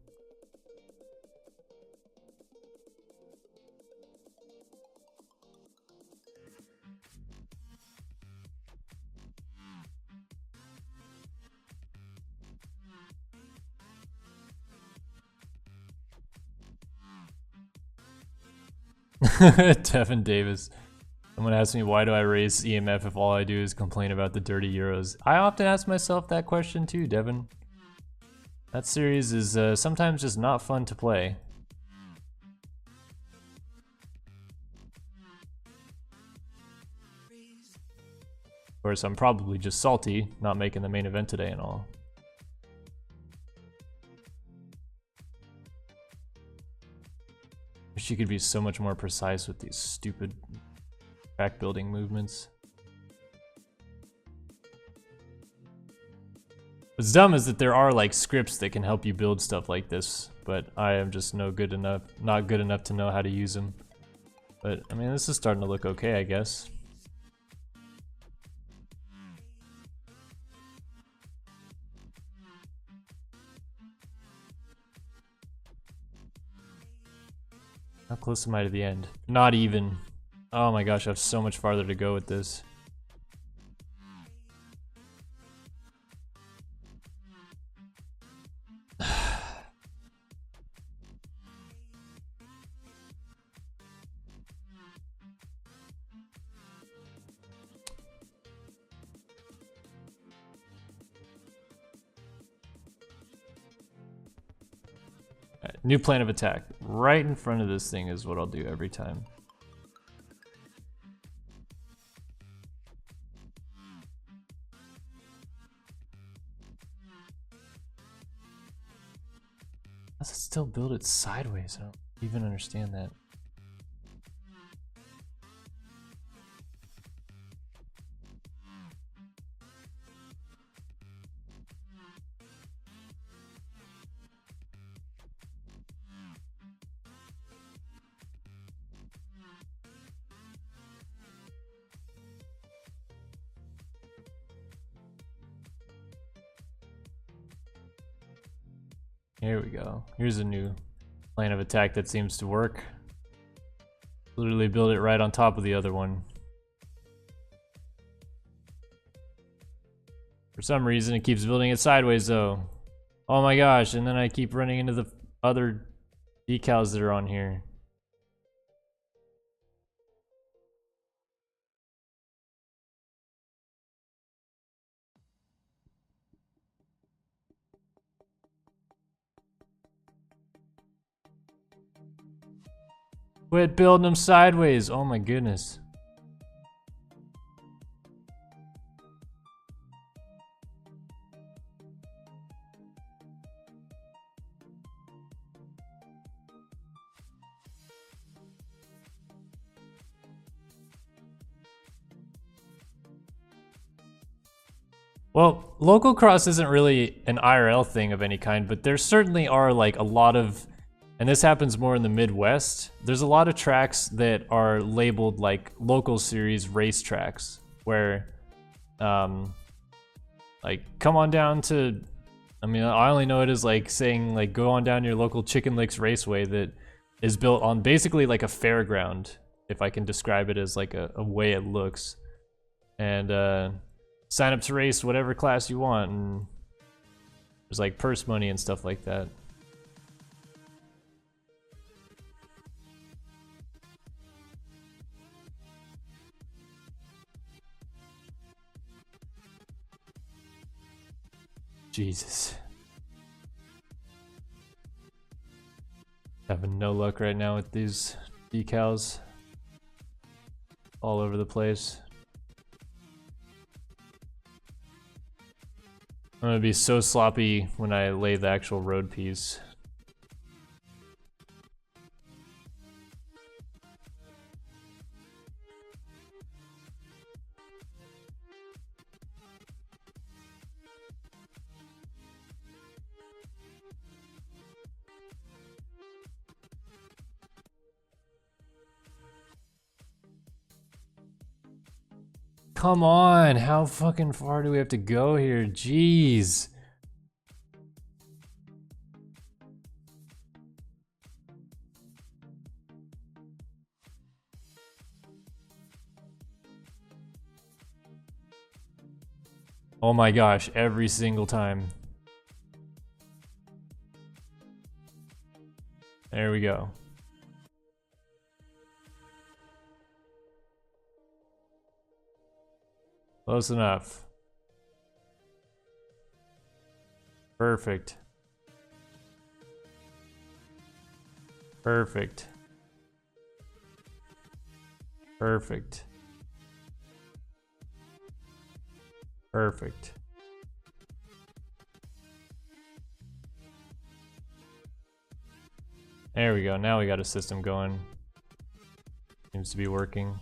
Speaker 1: Devin Davis. Someone asked me, why do I race EMF if all I do is complain about the dirty Euros? I often ask myself that question too, Devin. That series is sometimes just not fun to play. Of course, I'm probably just salty, not making the main event today and all. Wish you could be so much more precise with these stupid track building movements. What's dumb is that there are like scripts that can help you build stuff like this, but I am just not good enough to know how to use them. But I mean, this is starting to look okay, I guess. How close am I to the end? Not even. Oh my gosh, I have so much farther to go with this. Right, new plan of attack. Right in front of this thing is what I'll do every time. How does it still build it sideways? I don't even understand that. Here we go. Here's a new plan of attack that seems to work. Literally build it right on top of the other one. For some reason it keeps building it sideways though. Oh my gosh, and then I keep running into the other decals that are on here. Quit building them sideways. Oh my goodness. Well, local cross isn't really an IRL thing of any kind, but there certainly are like a lot of, and this happens more in the Midwest, there's a lot of tracks that are labeled like local series race tracks, where like come on down to, I mean, I only know it as like saying like go on down your local Chicken Licks Raceway that is built on basically like a fairground, if I can describe it as like a way it looks. And sign up to race whatever class you want, and there's like purse money and stuff like that. Jesus. Having no luck right now with these decals. All over the place. I'm gonna be so sloppy when I lay the actual road piece. Come on, how fucking far do we have to go here? Jeez. Oh my gosh, every single time. There we go. Close enough. Perfect. Perfect. Perfect. Perfect. There we go. Now we got a system going. Seems to be working.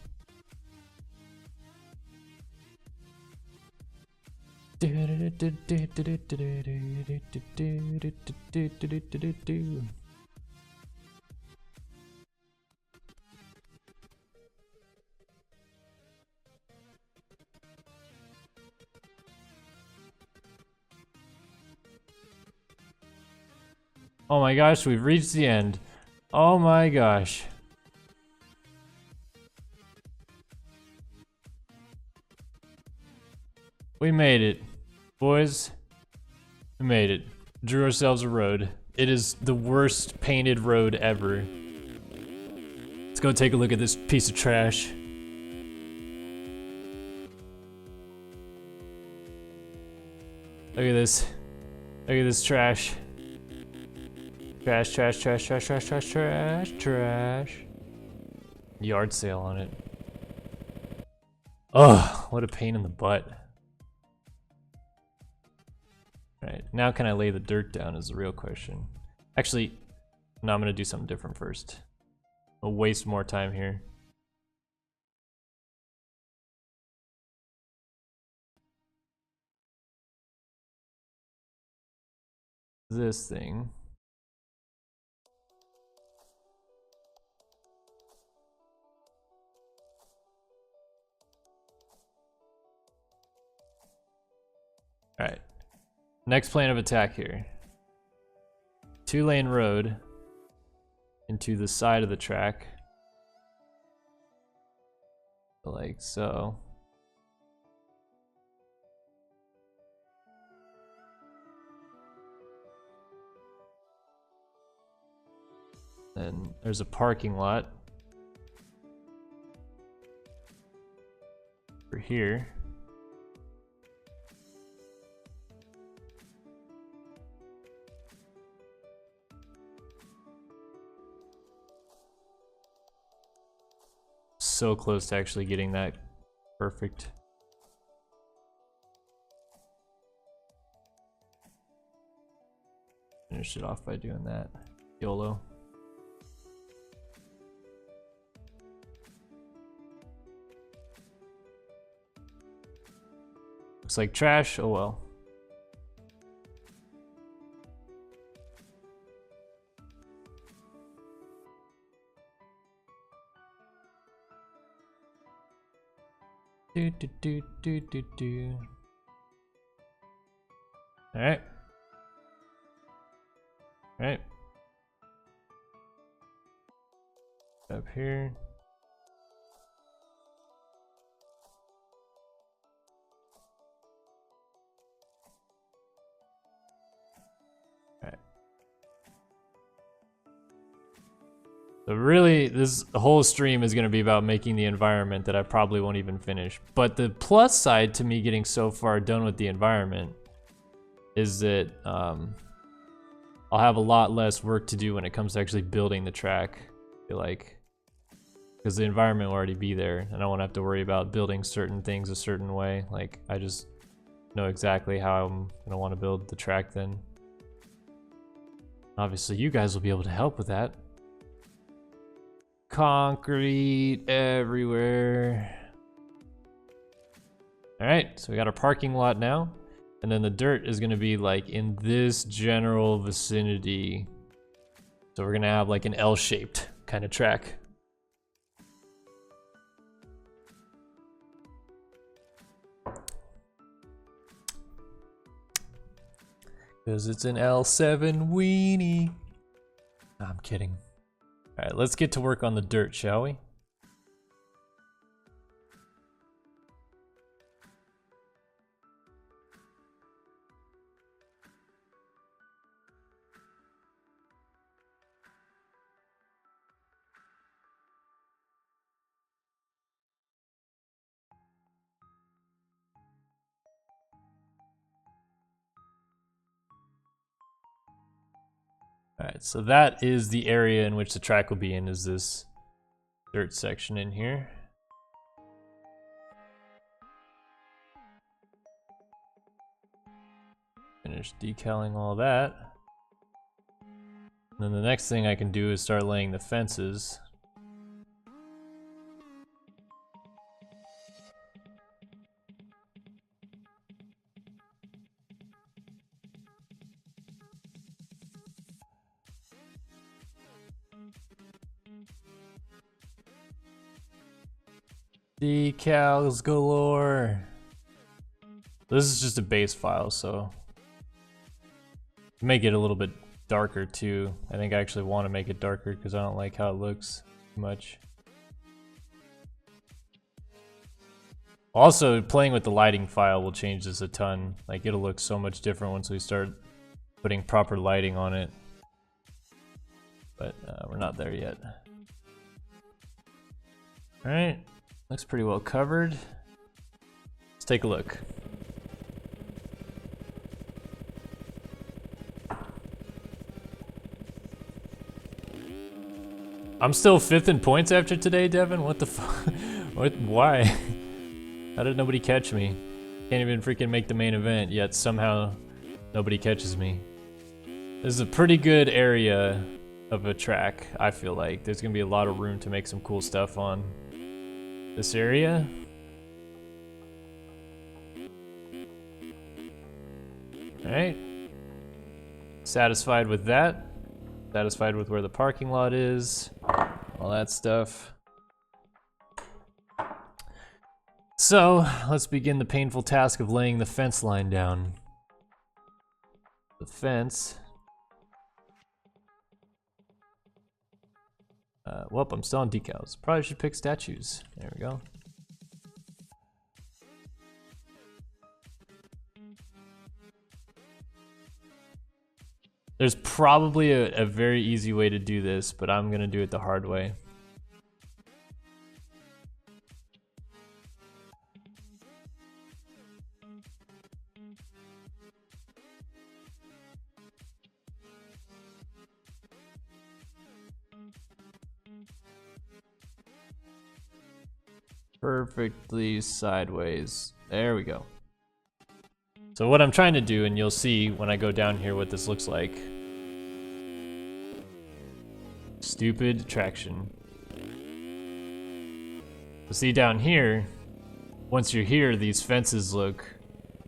Speaker 1: Oh my gosh, we've reached the end. Oh my gosh. We made it. Boys, we made it. Drew ourselves a road. It is the worst painted road ever. Let's go take a look at this piece of trash. Look at this. Look at this trash. Trash, trash, trash, trash, trash, trash, trash, trash. Yard sale on it. Ugh, what a pain in the butt. Alright, now can I lay the dirt down is the real question. Actually, no, I'm gonna do something different first. I'll waste more time here. This thing. Alright. Next plan of attack here. 2-lane road into the side of the track. Like so. And there's a parking lot over here. So close to actually getting that perfect. Finish it off by doing that. YOLO. Looks like trash. Oh well. Do do do do do do. All right. All right. Up here. All right. So really, this whole stream is going to be about making the environment that I probably won't even finish. But the plus side to me getting so far done with the environment is that I'll have a lot less work to do when it comes to actually building the track, I feel like. Because the environment will already be there, and I won't have to worry about building certain things a certain way. Like, I just know exactly how I'm going to want to build the track then. Obviously, you guys will be able to help with that. Concrete everywhere. Alright, so we got our parking lot now. And then the dirt is going to be like in this general vicinity. So we're going to have like an L-shaped kind of track. Because it's an L7 weenie. No, I'm kidding. Alright, let's get to work on the dirt, shall we? Alright, so that is the area in which the track will be in, is this dirt section in here. Finish decaling all that. And then the next thing I can do is start laying the fences. Decals galore. This is just a base file, so make it a little bit darker too. I think I actually want to make it darker because I don't like how it looks too much. Also, playing with the lighting file will change this a ton. Like, it'll look so much different once we start putting proper lighting on it. But we're not there yet. Alright. Looks pretty well covered. Let's take a look. I'm still 5th in points after today, Devin? What the fuck? What? Why? How did nobody catch me? Can't even freaking make the main event, yet somehow nobody catches me. This is a pretty good area of a track, I feel like. There's gonna be a lot of room to make some cool stuff on this area. Alright. Satisfied with that. Satisfied with where the parking lot is. All that stuff. So, let's begin the painful task of laying the fence line down. The fence. Well, I'm still on decals. Probably should pick statues. There we go. There's probably a very easy way to do this, but I'm gonna do it the hard way. Perfectly sideways. There we go. So what I'm trying to do, and you'll see when I go down here what this looks like. Stupid traction. So see down here, once you're here, these fences look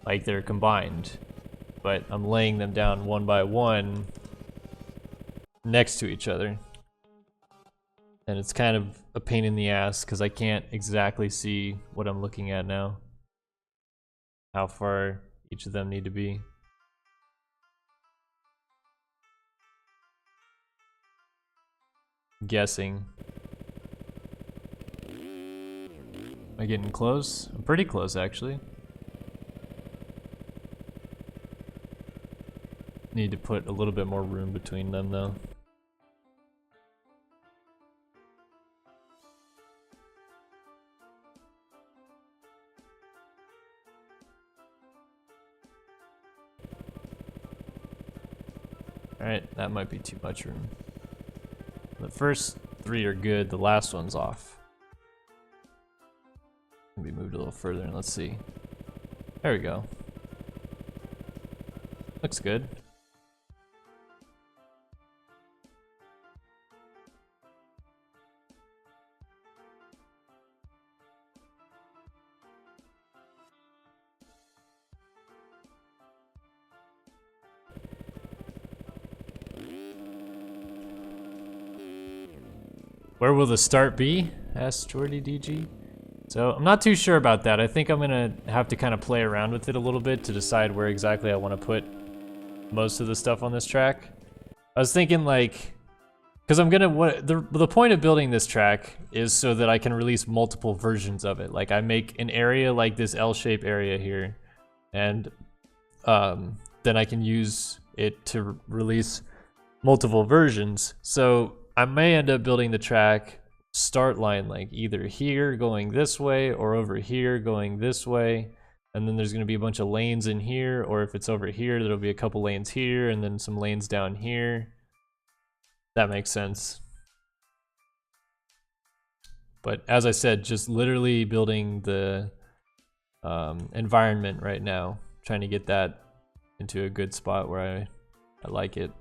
Speaker 1: like they're combined. But I'm laying them down one by one next to each other. And it's kind of a pain in the ass because I can't exactly see what I'm looking at now. How far each of them need to be. Guessing. Am I getting close? I'm pretty close actually. Need to put a little bit more room between them though. Alright, that might be too much room. The first three are good, the last one's off. Maybe moved a little further and let's see. There we go. Looks good. Where will the start be? Asked Jordy DG. So I'm not too sure about that. I think I'm gonna have to kind of play around with it a little bit to decide where exactly I want to put most of the stuff on this track. I was thinking like, because I'm gonna, the point of building this track is so that I can release multiple versions of it. Like I make an area like this L-shaped area here, and then I can use it to release multiple versions. So I may end up building the track start line like either here going this way or over here going this way, and then there's going to be a bunch of lanes in here, or if it's over here there'll be a couple lanes here and then some lanes down here. That makes sense. But as I said, just literally building the environment right now, trying to get that into a good spot where I like it.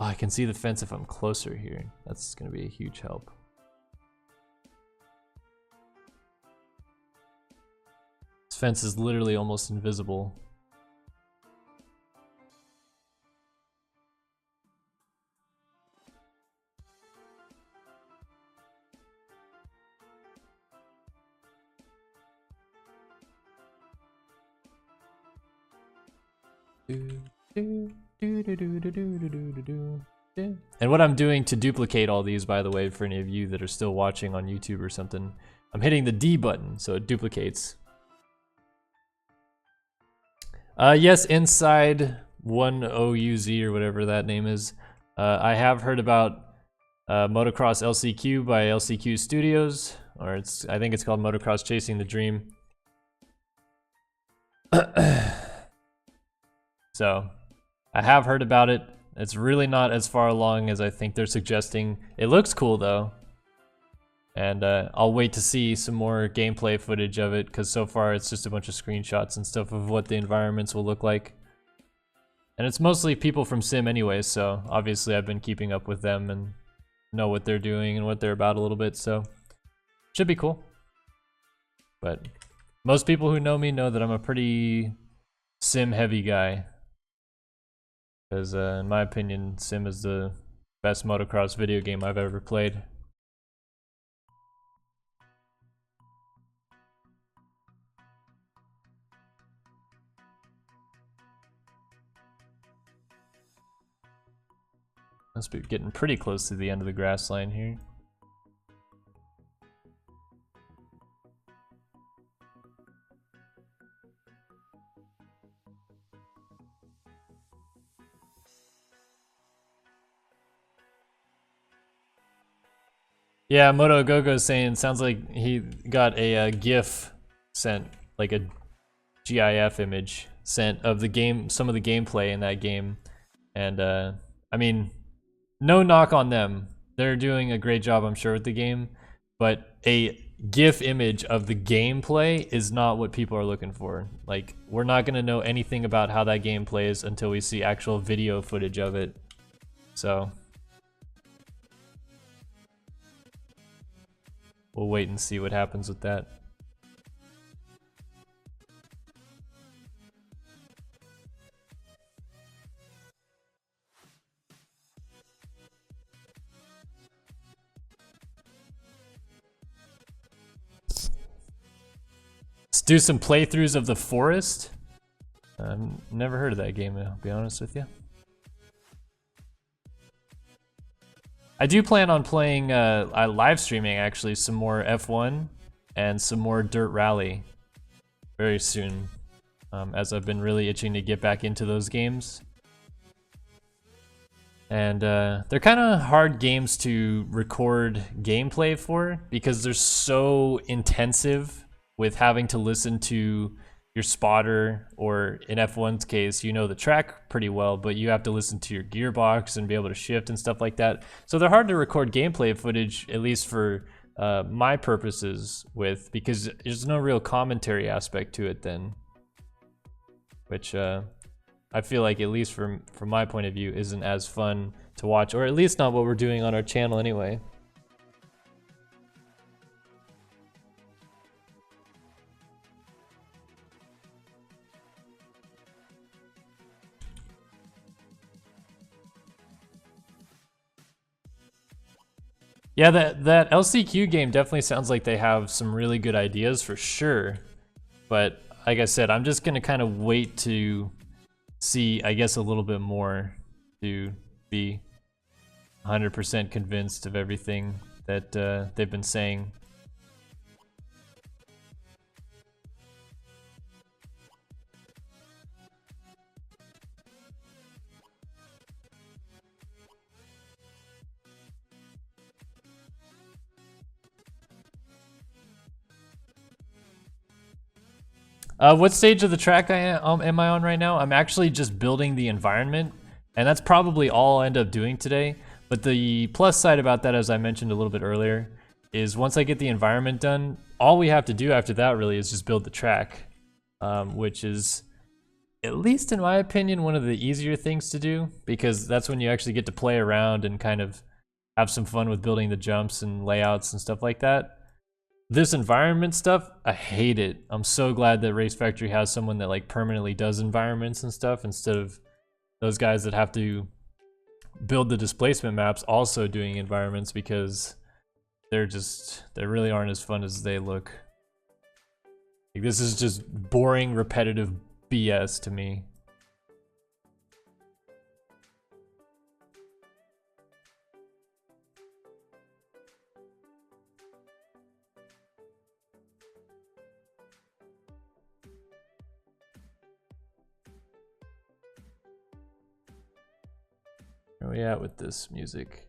Speaker 1: Oh, I can see the fence if I'm closer here. That's going to be a huge help. This fence is literally almost invisible. And what I'm doing to duplicate all these, by the way, for any of you that are still watching on YouTube or something, I'm hitting the D button so it duplicates. Yes, inside 1OUZ or whatever that name is. I have heard about Motocross LCQ by LCQ Studios, or I think it's called Motocross Chasing the Dream. So, I have heard about it. It's really not as far along as I think they're suggesting. It looks cool though. And I'll wait to see some more gameplay footage of it, because so far it's just a bunch of screenshots and stuff of what the environments will look like. And it's mostly people from Sim anyways, so obviously I've been keeping up with them and know what they're doing and what they're about a little bit, so should be cool. But most people who know me know that I'm a pretty Sim heavy guy. Because in my opinion, Sim is the best motocross video game I've ever played. Must be getting pretty close to the end of the grass line here. Yeah, Moto Gogo saying sounds like he got a GIF sent, like a GIF image sent of the game, some of the gameplay in that game, and I mean, no knock on them. They're doing a great job, I'm sure, with the game, but a GIF image of the gameplay is not what people are looking for. Like, we're not gonna know anything about how that game plays until we see actual video footage of it. So we'll wait and see what happens with that. Let's do some playthroughs of The Forest. I've never heard of that game, I'll be honest with you. I do plan on playing, live streaming actually, some more F1 and some more Dirt Rally very soon, as I've been really itching to get back into those games. And they're kind of hard games to record gameplay for because they're so intensive with having to listen to your spotter, or in F1's case, you know the track pretty well, but you have to listen to your gearbox and be able to shift and stuff like that. So they're hard to record gameplay footage, at least for my purposes, with, because there's no real commentary aspect to it then, which I feel like, at least from my point of view, isn't as fun to watch, or at least not what we're doing on our channel anyway. Yeah, that LCQ game definitely sounds like they have some really good ideas for sure. But like I said, I'm just gonna kind of wait to see, I guess, a little bit more to be 100% convinced of everything that they've been saying. What stage of the track am I on right now? I'm actually just building the environment, and that's probably all I'll end up doing today. But the plus side about that, as I mentioned a little bit earlier, is once I get the environment done, all we have to do after that really is just build the track, which is, at least in my opinion, one of the easier things to do, because that's when you actually get to play around and kind of have some fun with building the jumps and layouts and stuff like that. This environment stuff, I hate it. I'm so glad that Race Factory has someone that like permanently does environments and stuff, instead of those guys that have to build the displacement maps also doing environments, because they really aren't as fun as they look. Like, this is just boring, repetitive BS to me. Where are we at with this music?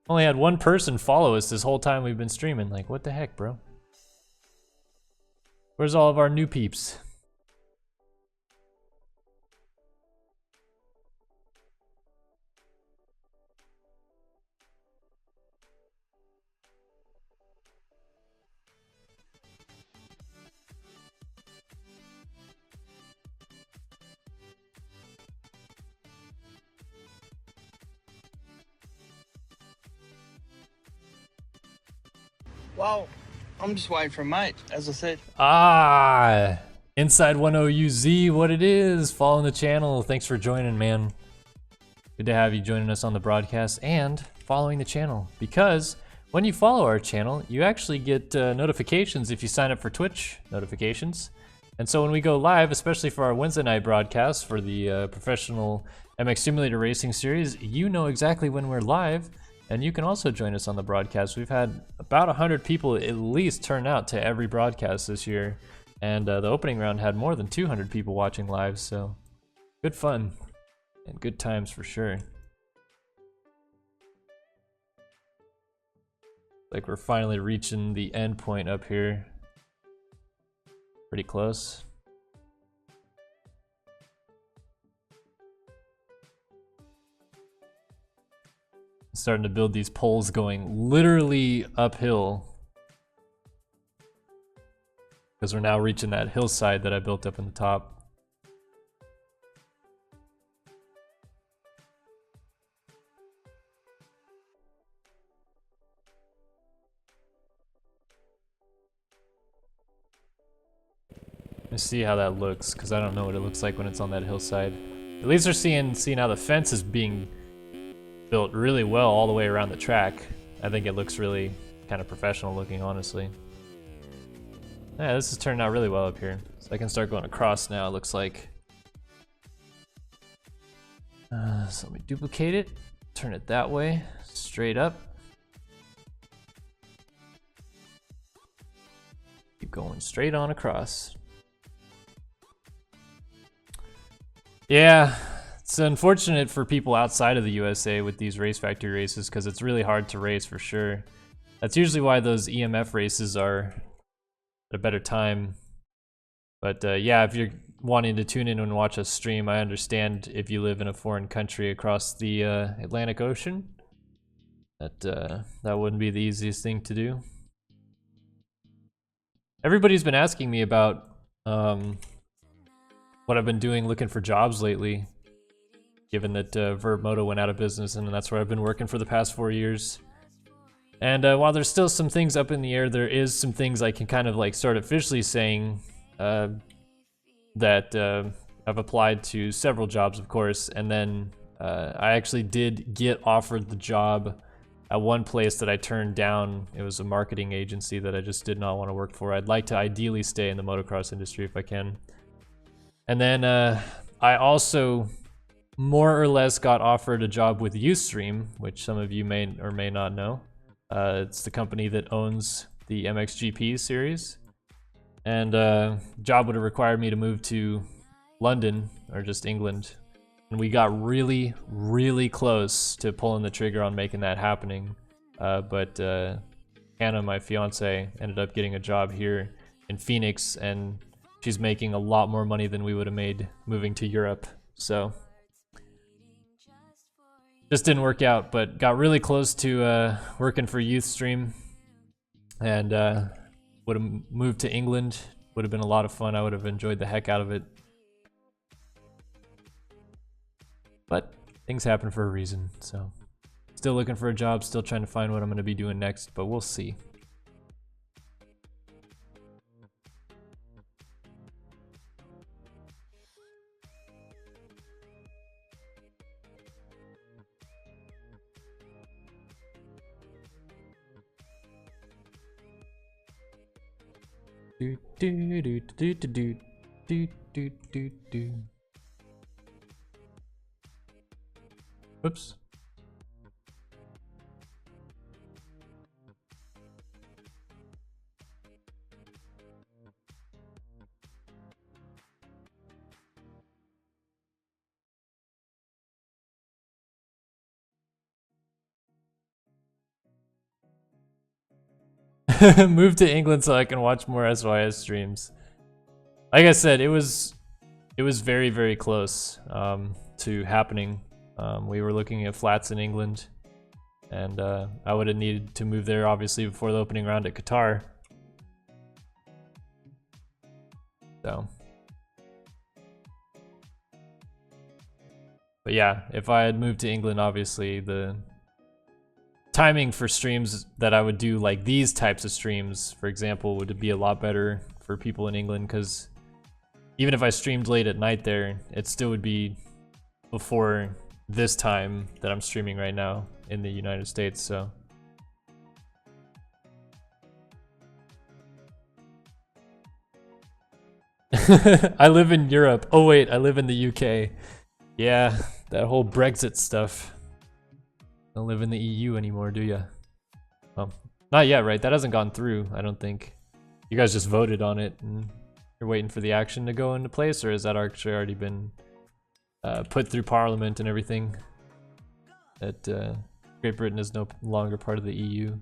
Speaker 1: Only had one person follow us this whole time we've been streaming. Like, what the heck, bro? Where's all of our new peeps?
Speaker 2: Well, I'm just waiting for a mate, as I said.
Speaker 1: Ah, Inside 10UZ, what it is, following the channel. Thanks for joining, man. Good to have you joining us on the broadcast and following the channel, because when you follow our channel, you actually get notifications if you sign up for Twitch notifications. And so when we go live, especially for our Wednesday night broadcast for the professional MX Simulator Racing Series, you know exactly when we're live. And you can also join us on the broadcast. We've had about 100 people at least turn out to every broadcast this year. And the opening round had more than 200 people watching live, so good fun. And good times for sure. Like we're finally reaching the end point up here. Pretty close. Starting to build these poles going literally uphill. Because we're now reaching that hillside that I built up in the top. Let's see how that looks, because I don't know what it looks like when it's on that hillside. At least we're seeing how the fence is being built really well all the way around the track. I think it looks really kind of professional looking, honestly. Yeah, this is turning out really well up here. So I can start going across now, it looks like. So let me duplicate it, turn it that way, straight up. Keep going straight on across. Yeah, it's unfortunate for people outside of the USA with these race factory races because it's really hard to race for sure. That's usually why those EMF races are at a better time. But yeah, if you're wanting to tune in and watch us stream, I understand if you live in a foreign country across the Atlantic Ocean. That wouldn't be the easiest thing to do. Everybody's been asking me about what I've been doing looking for jobs lately, given that Verb-Moto went out of business, and that's where I've been working for the past 4 years. And while there's still some things up in the air, there is some things I can kind of like start officially saying that I've applied to several jobs, of course, and then I actually did get offered the job at one place that I turned down. It was a marketing agency that I just did not want to work for. I'd like to ideally stay in the motocross industry if I can. And then I also more or less got offered a job with Ustream, which some of you may or may not know. It's the company that owns the MXGP series. And job would have required me to move to London, or just England. And we got really, really close to pulling the trigger on making that happening. But Hannah, my fiance, ended up getting a job here in Phoenix, and she's making a lot more money than we would have made moving to Europe. So just didn't work out, but got really close to working for Youthstream, and would have moved to England. Would have been a lot of fun. I would have enjoyed the heck out of it. But things happen for a reason, so still looking for a job, still trying to find what I'm going to be doing next, but we'll see. Do do do do do do do do do. Oops. Move to England so I can watch more SYS streams. Like I said, it was very, very close to happening. We were looking at flats in England, and I would have needed to move there obviously before the opening round at Qatar. So, but yeah, if I had moved to England, obviously the timing for streams that I would do, like these types of streams, for example, would be a lot better for people in England, because even if I streamed late at night there, it still would be before this time that I'm streaming right now in the United States, so. I live in Europe. Oh wait, I live in the UK. Yeah, that whole Brexit stuff. Don't live in the EU anymore, do ya? Well, not yet, right? That hasn't gone through, I don't think. You guys just voted on it and you're waiting for the action to go into place, or has that actually already been put through Parliament and everything. That Great Britain is no longer part of the EU.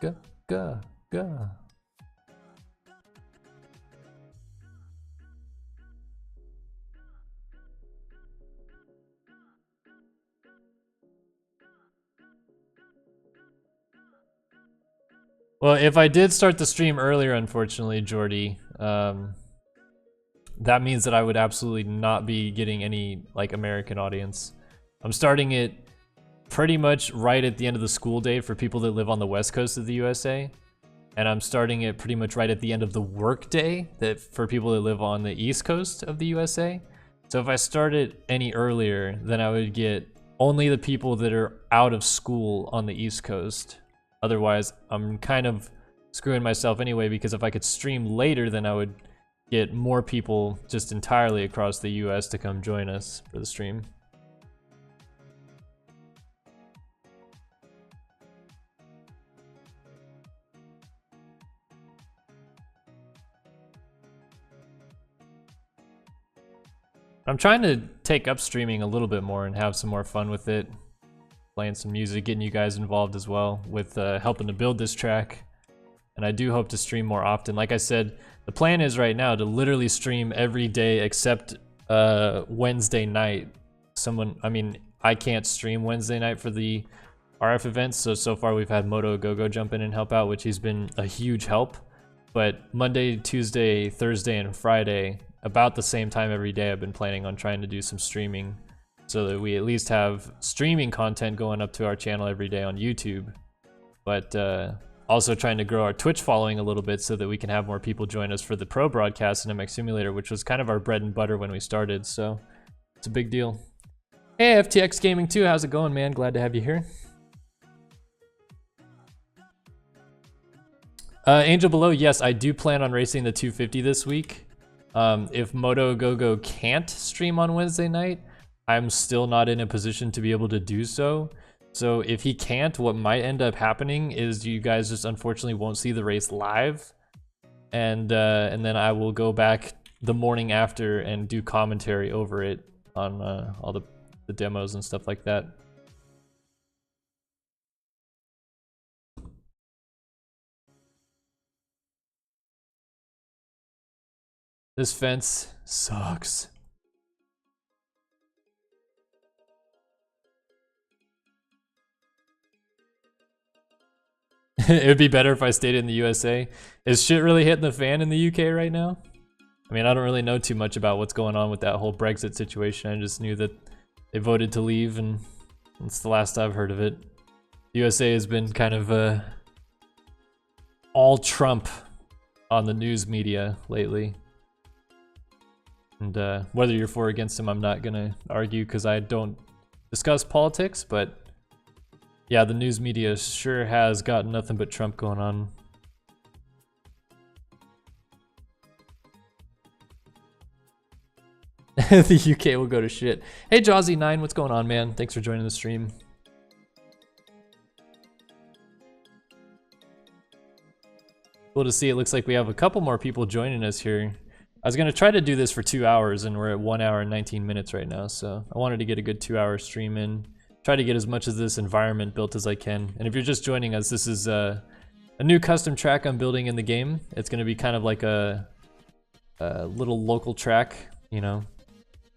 Speaker 1: Go, go, go. Well, if I did start the stream earlier, unfortunately, Jordy, that means that I would absolutely not be getting any like American audience. I'm starting it pretty much right at the end of the school day for people that live on the west coast of the USA, and I'm starting it pretty much right at the end of the work day that for people that live on the east coast of the USA. So if I started any earlier, then I would get only the people that are out of school on the east coast. Otherwise, I'm kind of screwing myself anyway, because if I could stream later, then I would get more people just entirely across the US to come join us for the stream. I'm trying to take up streaming a little bit more and have some more fun with it. Playing some music, getting you guys involved as well with helping to build this track. And I do hope to stream more often. Like I said, the plan is right now to literally stream every day except Wednesday night. I can't stream Wednesday night for the RF events, so far we've had Moto Gogo jump in and help out, which he's been a huge help. But Monday, Tuesday, Thursday, and Friday, about the same time every day, I've been planning on trying to do some streaming, so that we at least have streaming content going up to our channel every day on YouTube, but also trying to grow our Twitch following a little bit so that we can have more people join us for the pro broadcast in MX Simulator, which was kind of our bread and butter when we started, so it's a big deal. Hey, FTX Gaming 2, how's it going, man? Glad to have you here. Angel Below, yes, I do plan on racing the 250 this week. If Moto Gogo can't stream on Wednesday night, I'm still not in a position to be able to do so. So if he can't, what might end up happening is you guys just unfortunately won't see the race live, and then I will go back the morning after and do commentary over it on all the demos and stuff like that. This fence sucks. It would be better if I stayed in the USA. Is shit really hitting the fan in the UK right now? I mean, I don't really know too much about what's going on with that whole Brexit situation. I just knew that they voted to leave, and that's the last I've heard of it. The USA has been kind of all Trump on the news media lately. And whether you're for or against him, I'm not gonna argue because I don't discuss politics, but yeah, the news media sure has got nothing but Trump going on. The UK will go to shit. Hey, Jawzy9, what's going on, man? Thanks for joining the stream. Cool to see. It looks like we have a couple more people joining us here. I was going to try to do this for 2 hours, and we're at 1 hour and 19 minutes right now, so I wanted to get a good 2-hour stream in. Try to get as much of this environment built as I can. And if you're just joining us, this is a new custom track I'm building in the game. It's going to be kind of like a little local track, you know,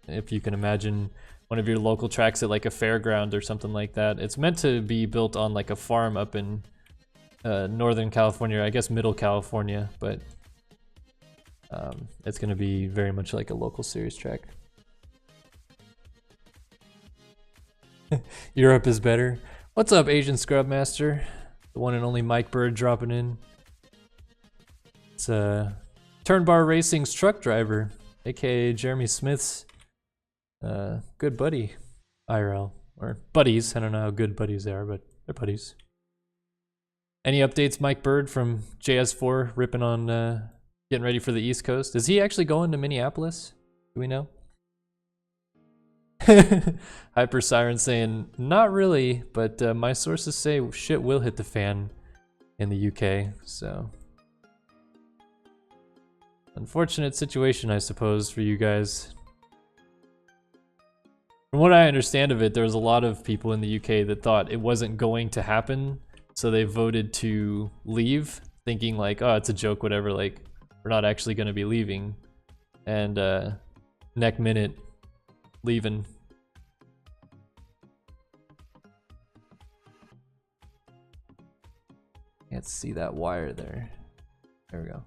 Speaker 1: if you can imagine one of your local tracks at like a fairground or something like that. It's meant to be built on like a farm up in Northern California, I guess Middle California, but it's going to be very much like a local series track. Europe is better. What's up, Asian Scrub Master? The one and only Mike Bird dropping in. It's Turn Bar Racing's truck driver, aka Jeremy Smith's good buddy, IRL. Or buddies. I don't know how good buddies they are, but they're buddies. Any updates, Mike Bird from JS4 ripping on getting ready for the East Coast? Is he actually going to Minneapolis? Do we know? Hyper Siren saying, not really, but my sources say shit will hit the fan in the UK, so. Unfortunate situation, I suppose, for you guys. From what I understand of it, there was a lot of people in the UK that thought it wasn't going to happen, so they voted to leave, thinking like, oh, it's a joke, whatever, like, we're not actually going to be leaving. And next minute, leaving. Can't see that wire there. There we go.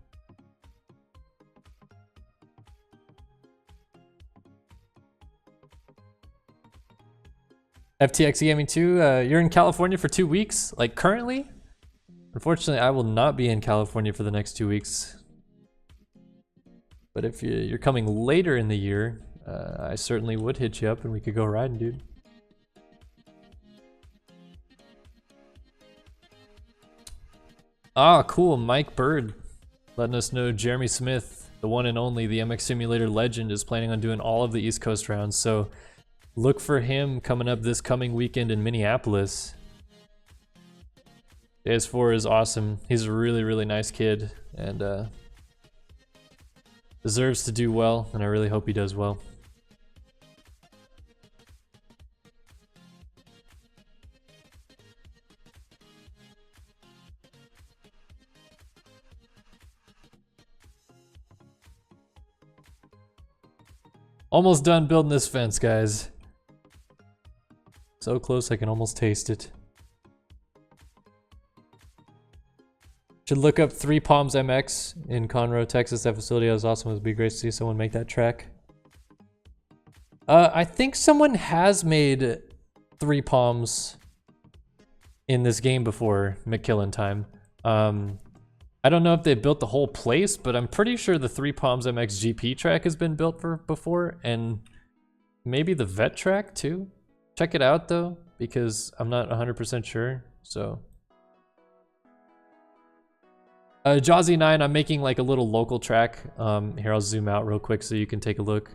Speaker 1: FTX Gaming 2, you're in California for 2 weeks, like currently? Unfortunately, I will not be in California for the next 2 weeks. But if you're coming later in the year, I certainly would hit you up and we could go riding, dude. Ah, cool, Mike Bird letting us know Jeremy Smith, the one and only, the MX Simulator legend, is planning on doing all of the East Coast rounds, so look for him coming up this coming weekend in Minneapolis. JS4 is awesome. He's a really, really nice kid and deserves to do well, and I really hope he does well. Almost done building this fence, guys. So close I can almost taste it. Should look up 3 Palms MX in Conroe, Texas. That facility was awesome. It would be great to see someone make that track. I think someone has made 3 Palms in this game before, McKillen time. I don't know if they built the whole place, but I'm pretty sure the 3 Palms MX GP track has been built before, and maybe the vet track too. Check it out though, because I'm not 100% sure, so. Jazzy9, I'm making like a little local track. Here, I'll zoom out real quick so you can take a look.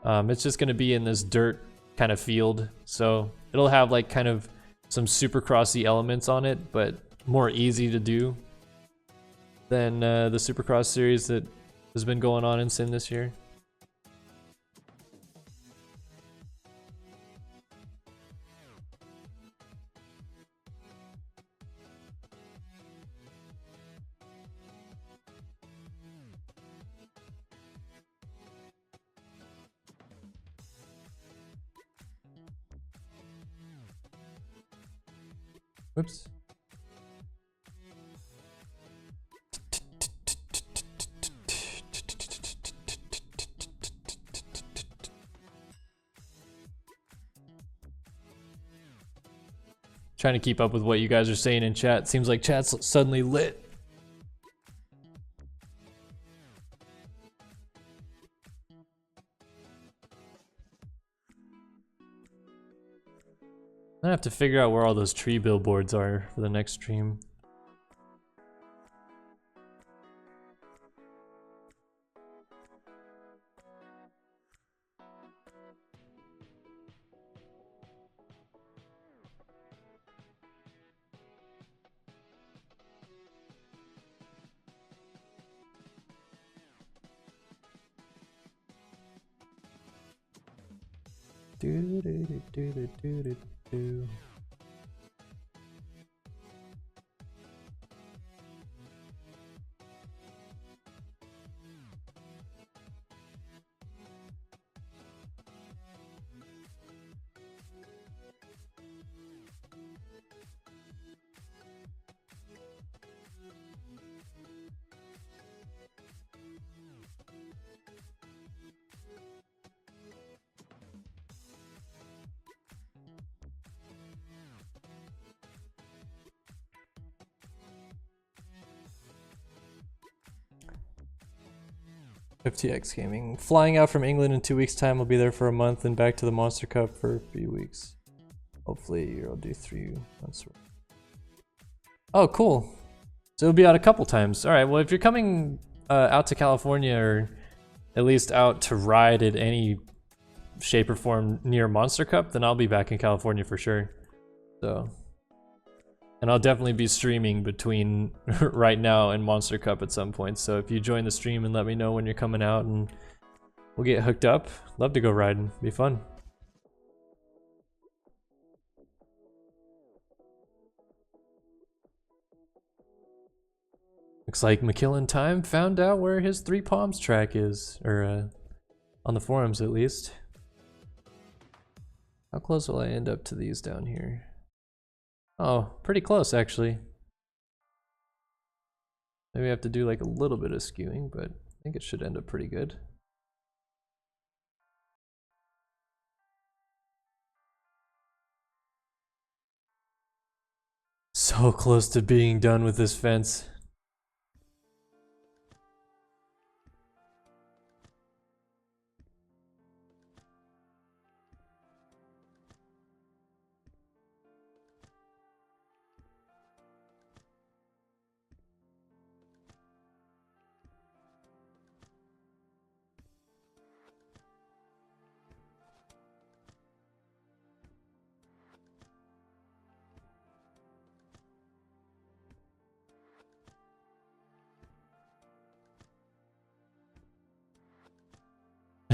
Speaker 1: It's just gonna be in this dirt kind of field, so it'll have like kind of some supercrossy elements on it, but more easy to do than the Supercross series that has been going on in Sim this year. Whoops. Trying to keep up with what you guys are saying in chat. Seems like chat's suddenly lit. I have to figure out where all those tree billboards are for the next stream. Do do do do do do do do. FTX Gaming. Flying out from England in 2 weeks' time. I'll be there for a month and back to the Monster Cup for a few weeks. Hopefully a year. I'll do 3 months. Oh, cool. So it'll be out a couple times. Alright, well if you're coming out to California, or at least out to ride at any shape or form near Monster Cup, then I'll be back in California for sure. So, and I'll definitely be streaming between right now and Monster Cup at some point. So if you join the stream and let me know when you're coming out, and we'll get hooked up. Love to go riding. Be fun. Looks like McKillen Time found out where his Three Palms track is, or on the forums at least. How close will I end up to these down here? Oh, pretty close actually. Maybe I have to do like a little bit of skewing, but I think it should end up pretty good. So close to being done with this fence.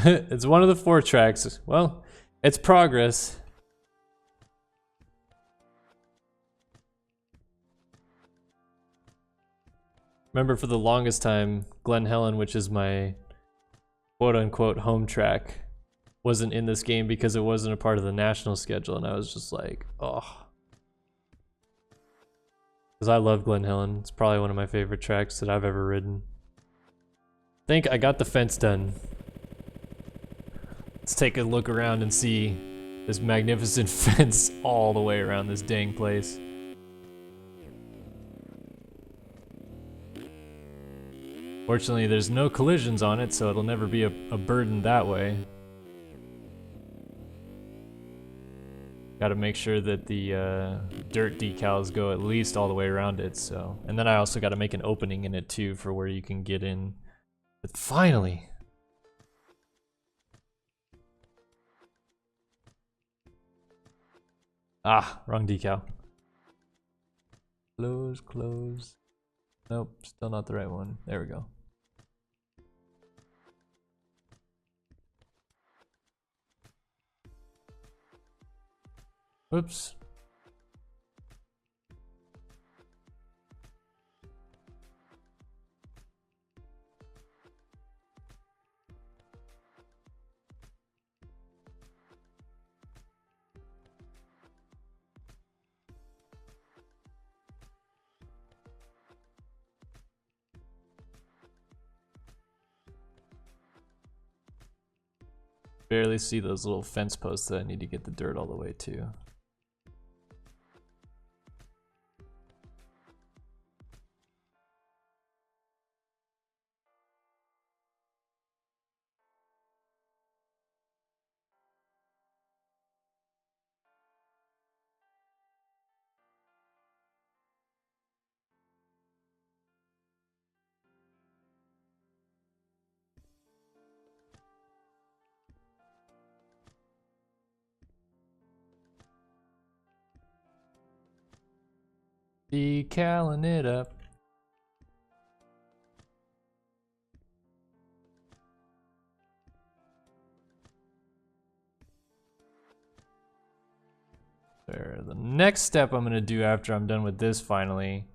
Speaker 1: It's one of the 4 tracks. Well, it's progress. Remember, for the longest time, Glen Helen, which is my quote-unquote home track, wasn't in this game because it wasn't a part of the national schedule, and I was just like, oh. Because I love Glen Helen. It's probably one of my favorite tracks that I've ever ridden. I think I got the fence done. Let's take a look around and see this magnificent fence all the way around this dang place. Fortunately, there's no collisions on it, so it'll never be a burden that way. Gotta make sure that the dirt decals go at least all the way around it, so. And then I also gotta make an opening in it too for where you can get in. But finally! Ah, wrong decal. Close, close. Nope, still not the right one. There we go. Whoops. Barely see those little fence posts that I need to get the dirt all the way to. Decaling it up. There. The next step I'm gonna do after I'm done with this finally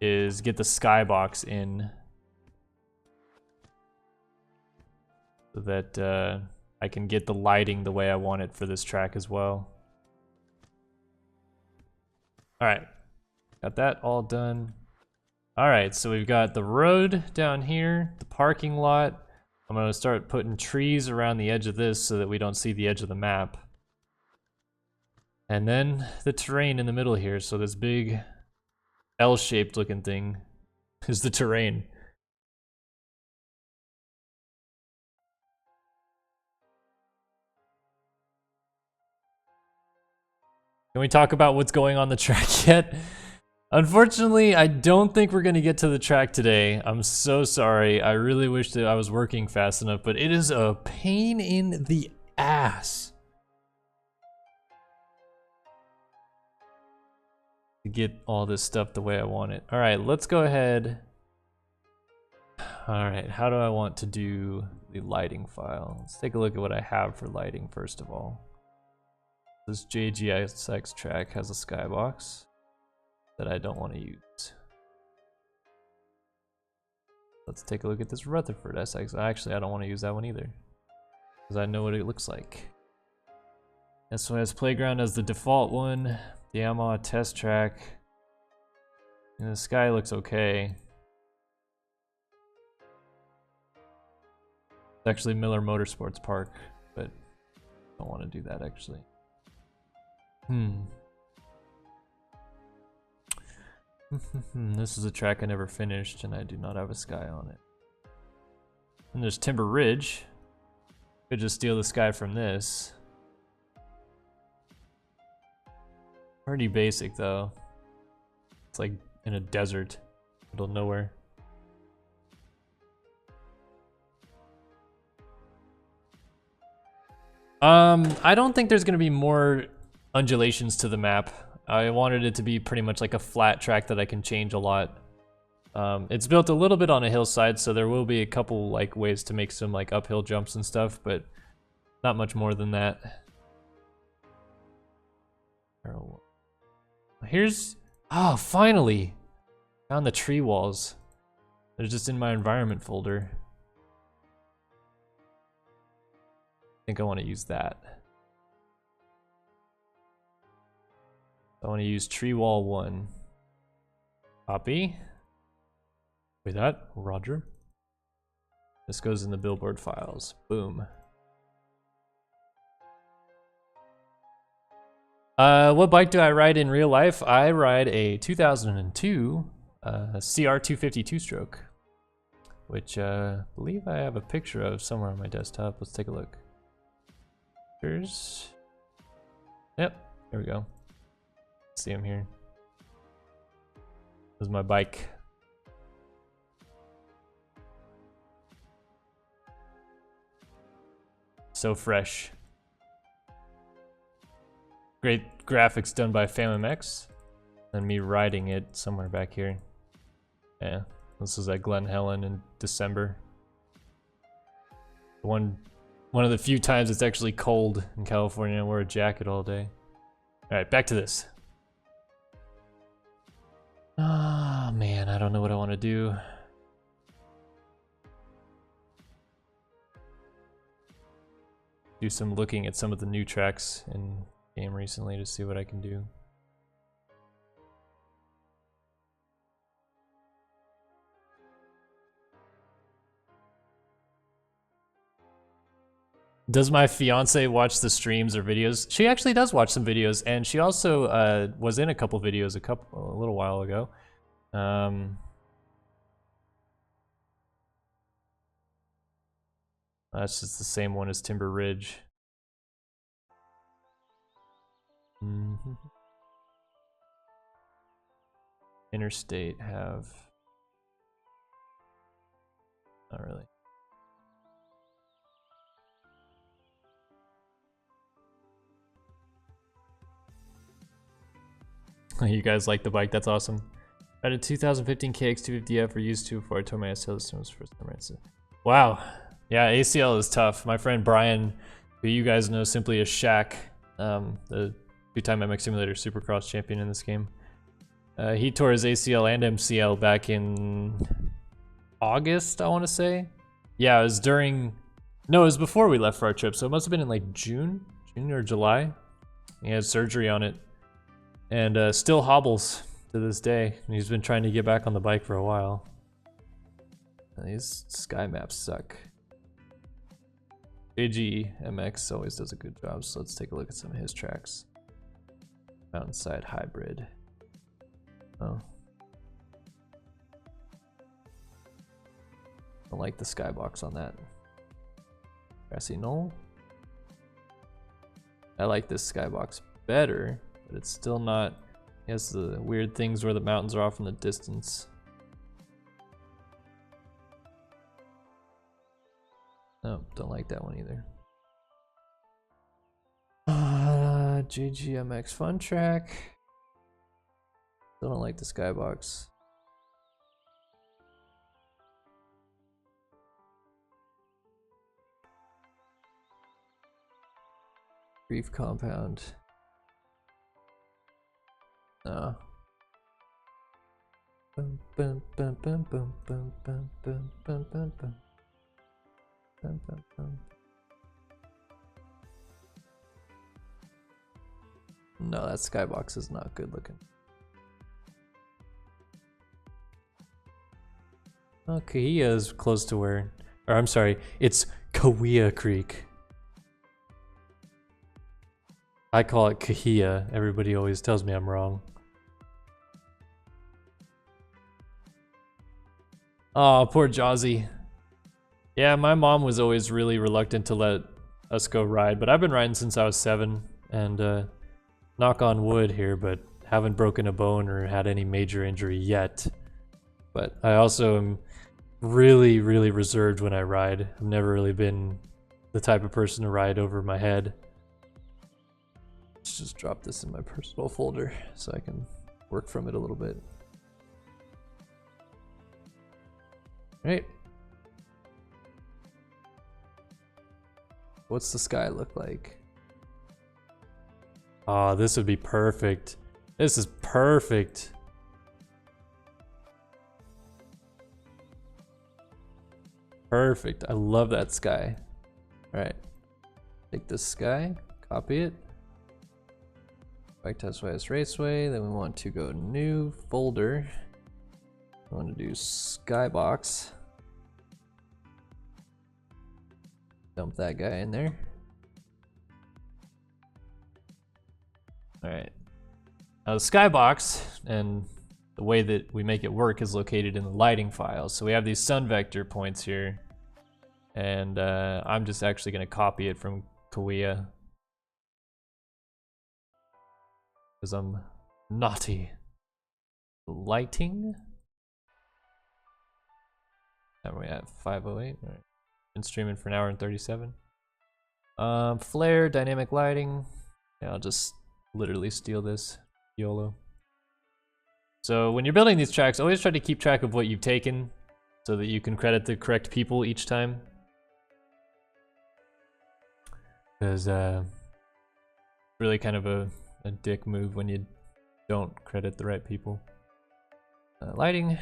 Speaker 1: is get the skybox in so that I can get the lighting the way I want it for this track as well. Alright. Got that all done. Alright, so we've got the road down here, the parking lot. I'm going to start putting trees around the edge of this so that we don't see the edge of the map. And then the terrain in the middle here, so this big L-shaped looking thing is the terrain. Can we talk about what's going on the track yet? Unfortunately, I don't think we're going to get to the track today. I'm so sorry. I really wish that I was working fast enough, but it is a pain in the ass to get all this stuff the way I want it. All right, let's go ahead. All right, how do I want to do the lighting file? Let's take a look at what I have for lighting first of all. This JGSX track has a skybox that I don't want to use. Let's take a look at this Rutherford SX. Actually, I don't want to use that one either, because I know what it looks like. SYS Playground as the default one. The Yamaha test track. And the sky looks okay. It's actually Miller Motorsports Park, but I don't want to do that actually. This is a track I never finished, and I do not have a sky on it. And there's Timber Ridge. Could just steal the sky from this. Pretty basic though. It's like in a desert, middle of nowhere. I don't think there's gonna be more undulations to the map. I wanted it to be pretty much like a flat track that I can change a lot. It's built a little bit on a hillside, so there will be a couple like ways to make some like uphill jumps and stuff, but not much more than that. Here's, oh, finally! Found the tree walls. They're just in my environment folder. I think I want to use that. I want to use tree wall 1. Copy. Wait, that, Roger. This goes in the billboard files. Boom. What bike do I ride in real life? I ride a 2002 CR250 two-stroke, which I believe I have a picture of somewhere on my desktop. Let's take a look. Here's, yep, here we go. See him here. This is my bike. So fresh. Great graphics done by FamMX. And me riding it somewhere back here. Yeah, this was at Glen Helen in December. One of the few times it's actually cold in California. I wear a jacket all day. All right, back to this. Ah, man, I don't know what I want to do. Do some looking at some of the new tracks in game recently to see what I can do. Does my fiance watch the streams or videos? She actually does watch some videos, and she also was in a couple videos a little while ago. That's just the same one as Timber Ridge. Interstate have, not really. You guys like the bike? That's awesome. I had a 2015 KX250F for used to before I tore my ACL this was first time. Right? Wow. Yeah, ACL is tough. My friend Brian, who you guys know simply as Shaq, the two-time MX Simulator Supercross champion in this game, he tore his ACL and MCL back in August, I want to say. Yeah, it was during, no, it was before we left for our trip, so it must have been in like June or July. He had surgery on it, and still hobbles to this day. And he's been trying to get back on the bike for a while. And these sky maps suck. AGMX always does a good job, so let's take a look at some of his tracks. Mountainside Hybrid. Oh. Don't like the skybox on that. Grassy Knoll. I like this skybox better, but it's still not. It has the weird things where the mountains are off in the distance. No, don't like that one either. JGMX Fun Track. Still don't like the skybox. Reef Compound. No. Boom, boom, boom, boom, boom, boom, boom, boom, boom, boom, boom. Boom, boom, boom. No, that skybox is not good looking. Oh, Kahia is close to where, or I'm sorry, it's Kawia Creek. I call it Kahia. Everybody always tells me I'm wrong. Oh, poor Jazzy. Yeah, my mom was always really reluctant to let us go ride, but I've been riding since I was 7, and knock on wood here, but haven't broken a bone or had any major injury yet. But I also am really, really reserved when I ride. I've never really been the type of person to ride over my head. Let's just drop this in my personal folder so I can work from it a little bit. Right. What's the sky look like? Oh, this would be perfect. This is perfect. Perfect. I love that sky. All right. Take this sky, copy it. Back to SYS Raceway. Then we want to go new folder. I want to do skybox. Dump that guy in there. Alright. Now the skybox and the way that we make it work is located in the lighting file. So we have these sun vector points here. And I'm just actually going to copy it from Kawia. Because I'm naughty. Lighting. And we're at 5:08. All right. Been streaming for an hour and 37. Flare, dynamic lighting. Yeah, I'll just literally steal this. YOLO. So when you're building these tracks, always try to keep track of what you've taken so that you can credit the correct people each time. Because really kind of a dick move when you don't credit the right people. Lighting.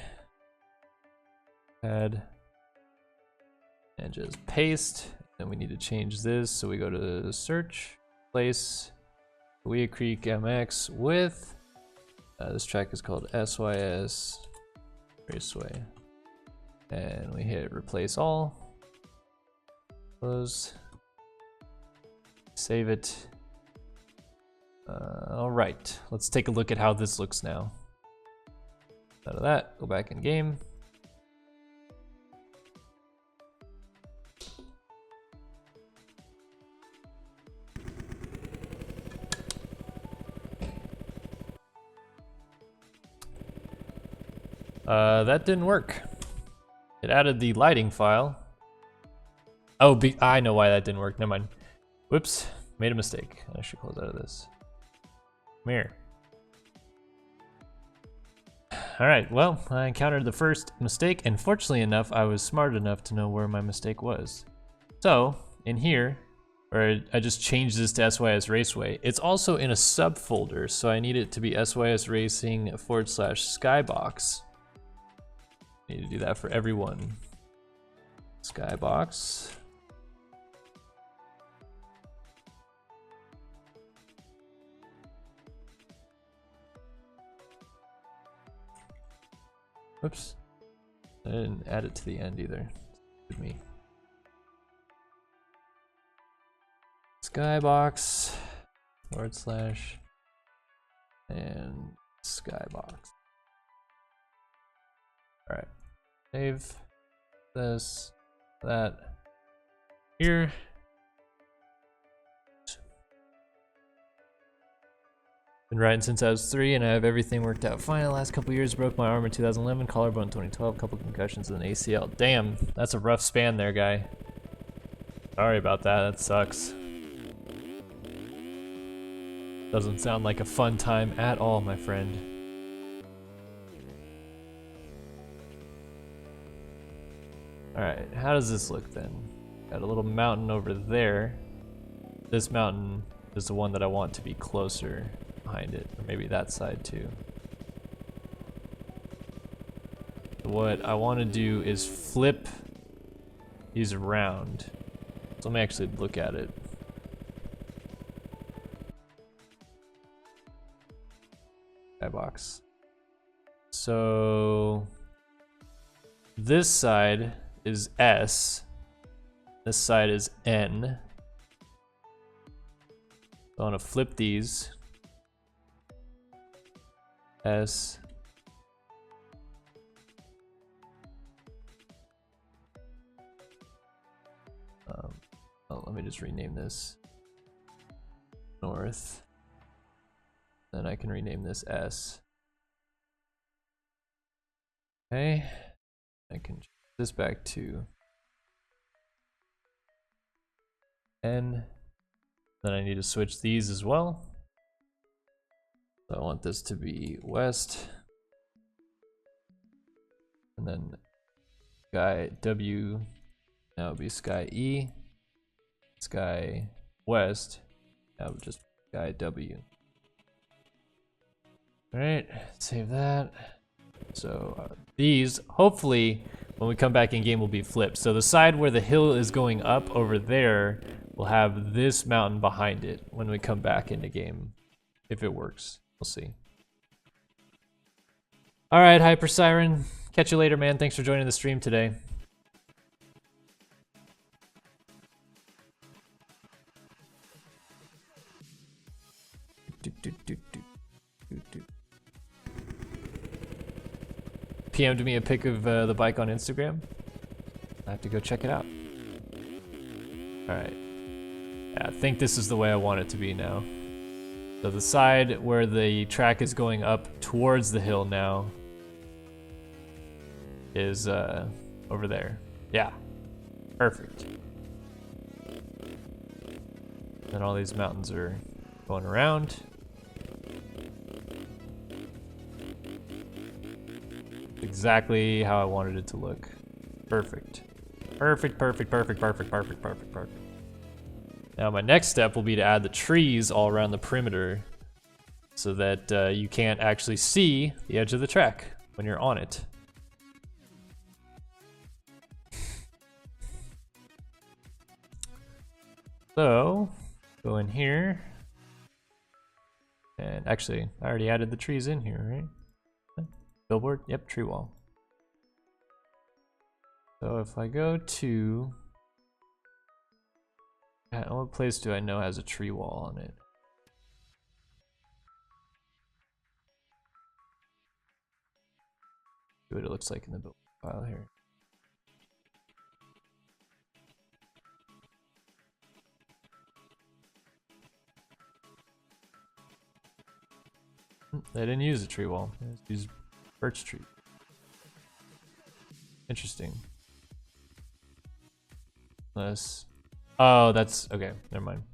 Speaker 1: Add. And just paste. Then we need to change this, so we go to search, place, Kawia Creek MX with, this track is called SYS Raceway. And we hit replace all, close, save it. Alright, let's take a look at how this looks now. Out of that, go back in game. That didn't work. It added the lighting file. Oh, I know why that didn't work. Never mind. Whoops, made a mistake. I should close out of this. Come here. Alright, well, I encountered the first mistake, and fortunately enough, I was smart enough to know where my mistake was. So, in here, or I just changed this to SYS Raceway. It's also in a subfolder, so I need it to be SYS Racing /Skybox. Need to do that for everyone. Skybox. Whoops. I didn't add it to the end either. With me. Skybox / and Skybox. Alright. Save this, that, here. Been riding since I was 3 and I have everything worked out fine. The last couple years broke my arm in 2011, collarbone in 2012, couple concussions and ACL. Damn, that's a rough span there, guy. Sorry about that, that sucks. Doesn't sound like a fun time at all, my friend. Alright, how does this look then? Got a little mountain over there. This mountain is the one that I want to be closer behind it, or maybe that side too. What I want to do is flip these around. So let me actually look at it. Skybox. So this side is S. This side is N. So I want to flip these. S. Let me just rename this North. Then I can rename this S. Okay. I can change this back to N. Then I need to switch these as well. So I want this to be West. And then Sky W. Now it'll be Sky E. Sky West. Now just Sky W. Alright, save that. So these, hopefully, when we come back in game, will be flipped. So the side where the hill is going up over there will have this mountain behind it when we come back into game. If it works, we'll see. Alright, Hyper Siren. Catch you later, man. Thanks for joining the stream today. PM'd me a pic of the bike on Instagram. I have to go check it out. Alright. Yeah, I think this is the way I want it to be now. So the side where the track is going up towards the hill now is over there. Yeah. Perfect. And all these mountains are going around. Exactly how I wanted it to look. Perfect. Perfect, perfect, perfect, perfect, perfect, perfect, perfect. Now my next step will be to add the trees all around the perimeter so that you can't actually see the edge of the track when you're on it. So, go in here. And actually, I already added the trees in here, right? Billboard? Yep, tree wall. So if I go to... what place do I know has a tree wall on it? See what it looks like in the build file here. They didn't use a tree wall. They just used birch tree. Interesting. Unless... oh, that's... okay, never mind.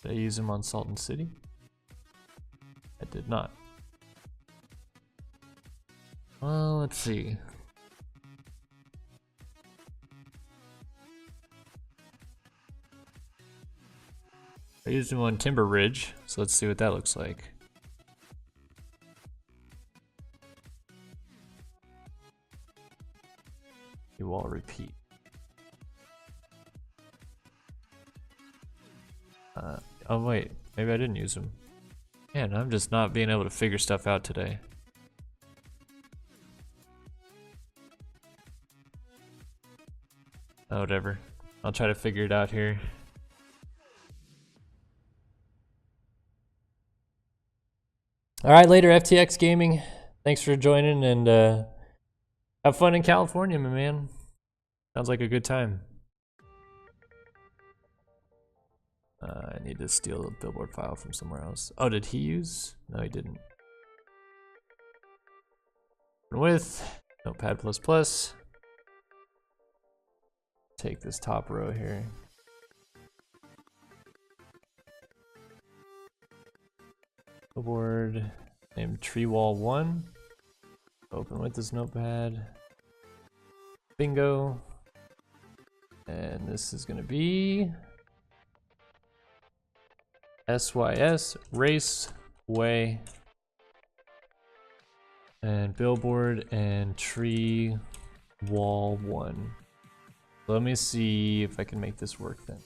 Speaker 1: Did I use them on Salton City? I did not. Well, let's see. I used them on Timber Ridge, so let's see what that looks like. You all repeat. Oh wait, maybe I didn't use them. Man, I'm just not being able to figure stuff out today. Oh, whatever. I'll try to figure it out here. Alright, later FTX Gaming. Thanks for joining and have fun in California, my man. Sounds like a good time. I need to steal a billboard file from somewhere else. Oh, did he use? No, he didn't. With Notepad++. Take this top row here. Board named tree wall 1. Open with this notepad. Bingo. And this is gonna be SYS Raceway and billboard and tree wall 1. Let me see if I can make this work then.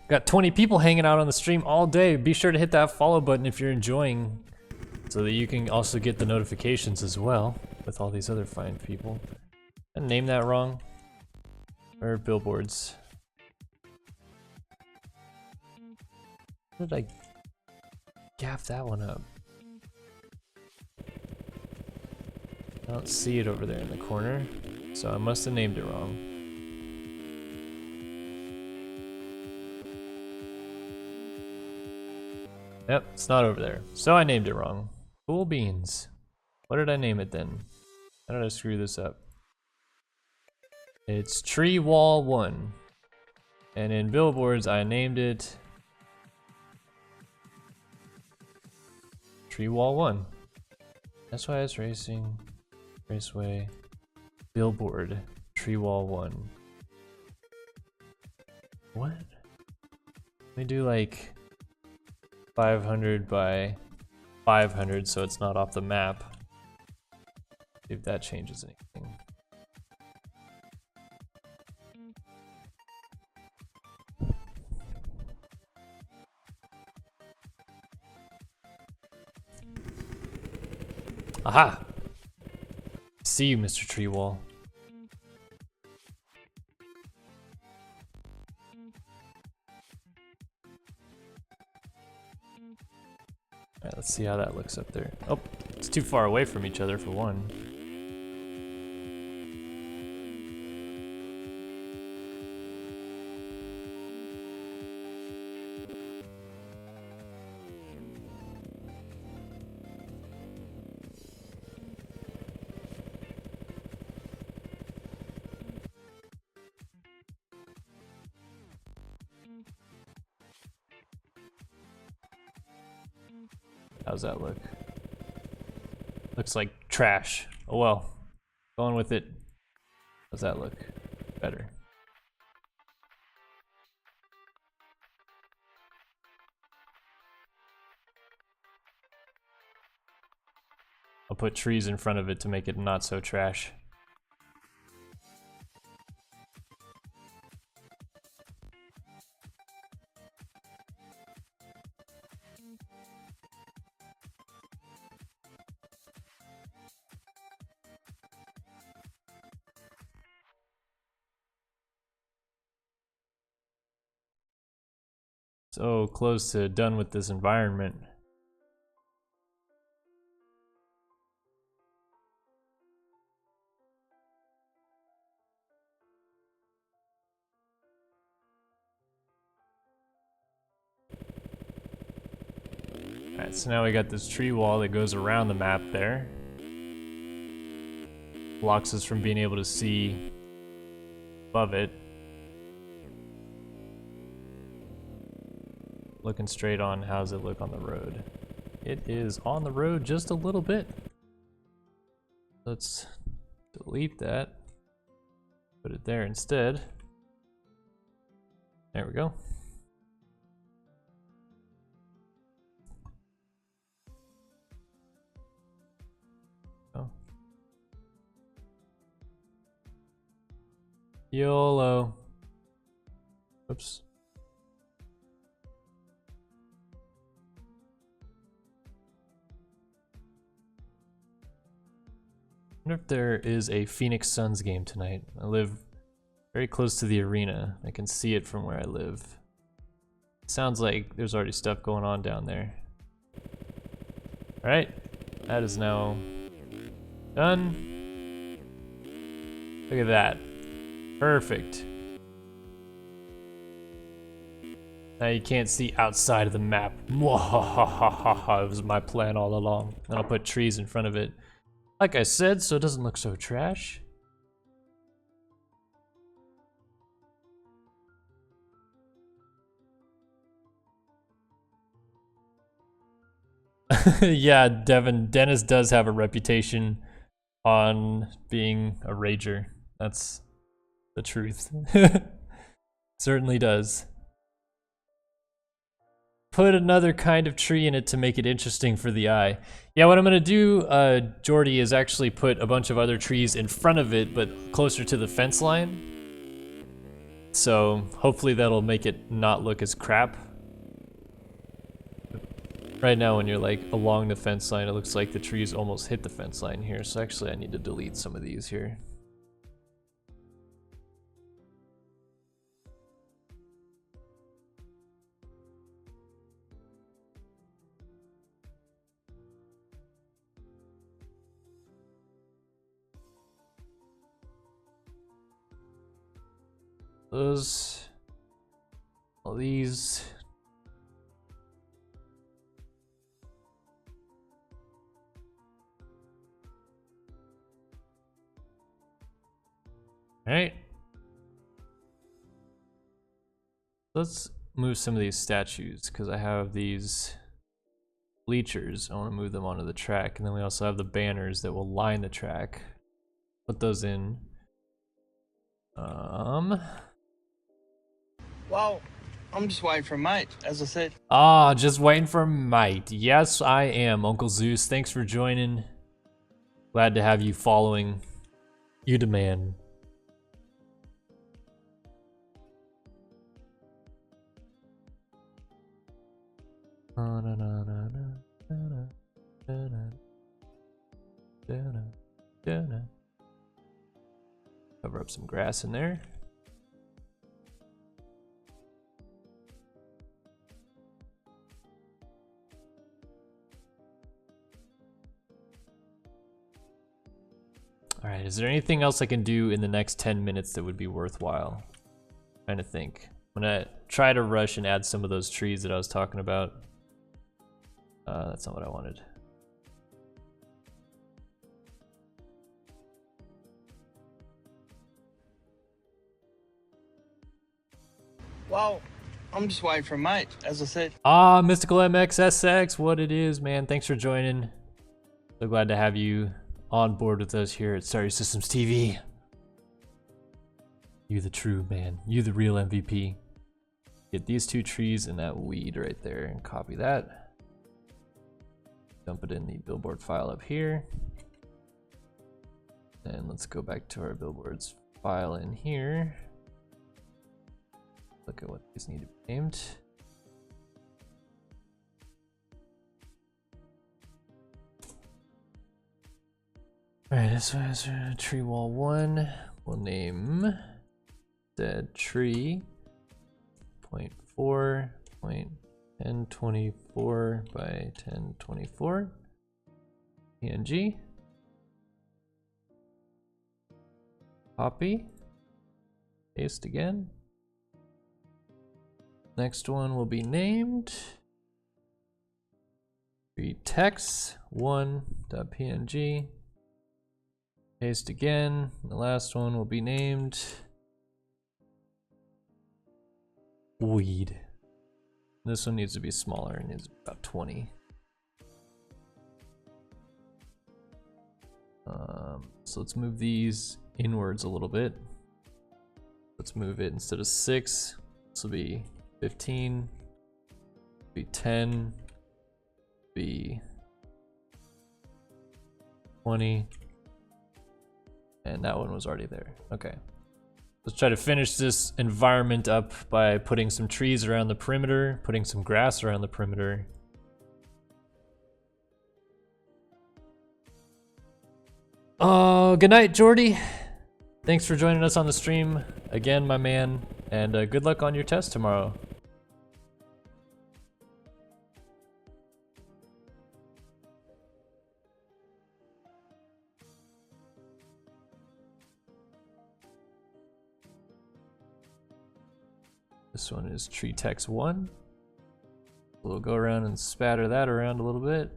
Speaker 1: Got 20 people hanging out on the stream all day. Be sure to hit that follow button if you're enjoying, so that you can also get the notifications as well with all these other fine people. I named that wrong. Or billboards. How did I gaff that one up? I don't see it over there in the corner, so I must have named it wrong. Yep, it's not over there. So I named it wrong. Cool beans. What did I name it then? How did I screw this up? It's Tree Wall 1. And in billboards, I named it Tree Wall 1. SYS Racing, Raceway, Billboard, Tree Wall 1. What? Let me do like 500 by 500 so it's not off the map. See if that changes anything. Aha! See you, Mr. Treewall. Alright, let's see how that looks up there. Oh, it's too far away from each other for one. How's that look? Looks like trash. Oh well. Going with it. How's that look? Better. I'll put trees in front of it to make it not so trash. So close to done with this environment. Alright, so now we got this tree wall that goes around the map there. Blocks us from being able to see above it. Looking straight on, how's it look on the road? It is on the road just a little bit. Let's delete that. Put it there instead. There we go. Oh. YOLO. Oops. I wonder if there is a Phoenix Suns game tonight. I live very close to the arena. I can see it from where I live. Sounds like there's already stuff going on down there. Alright, that is now done. Look at that. Perfect. Now you can't see outside of the map. Mwahahaha, it was my plan all along. And I'll put trees in front of it. Like I said, so it doesn't look so trash. Yeah, Devin, Dennis does have a reputation on being a rager. That's the truth. Certainly does. Put another kind of tree in it to make it interesting for the eye. Yeah, what I'm gonna do, Jordy, is actually put a bunch of other trees in front of it, but closer to the fence line. So hopefully that'll make it not look as crap. Right now when you're like along the fence line, it looks like the trees almost hit the fence line here. So actually I need to delete some of these here. Those, all these. All right. Let's move some of these statues because I have these bleachers. I want to move them onto the track, and then we also have the banners that will line the track. Put those in.
Speaker 2: Well, I'm just waiting for a mate, as I said.
Speaker 1: Ah, just waiting for mate. Yes, I am, Uncle Zeus. Thanks for joining. Glad to have you following. You demand. Cover up some grass in there. All right, is there anything else I can do in the next 10 minutes that would be worthwhile? I'm trying to think. I'm gonna try to rush and add some of those trees that I was talking about. That's not what I wanted.
Speaker 2: Well, I'm just waiting for a mate, as I said.
Speaker 1: Ah, Mystical MXSX, what it is, man. Thanks for joining. So glad to have you on board with us here at SYS Systems TV. You the true man. You the real MVP. Get these two trees and that weed right there and copy that. Dump it in the billboard file up here. And let's go back to our billboards file in here. Look at what these need to be named. Alright, this was tree wall 1. We'll name dead tree 0.4, 1024 by 1024 PNG. Copy. Paste again. Next one will be named tree text 1.png. Paste again. The last one will be named weed. This one needs to be smaller. It needs about 20. So let's move these inwards a little bit. Let's move it instead of 6. This will be 15. Be 10. Be 20. And that one was already there. Okay. Let's try to finish this environment up by putting some trees around the perimeter, putting some grass around the perimeter. Oh, good night, Jordy. Thanks for joining us on the stream again, my man, and good luck on your test tomorrow. This one is tree text 1. We'll go around and spatter that around a little bit.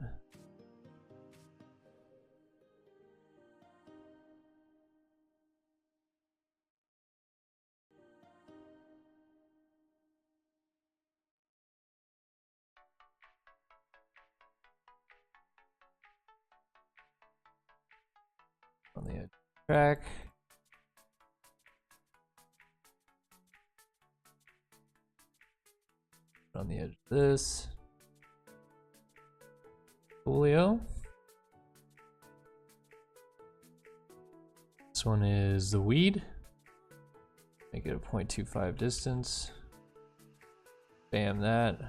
Speaker 1: On the edge of the track. On the edge of this. Folio. This one is the weed. Make it a 0.25 distance. Bam that.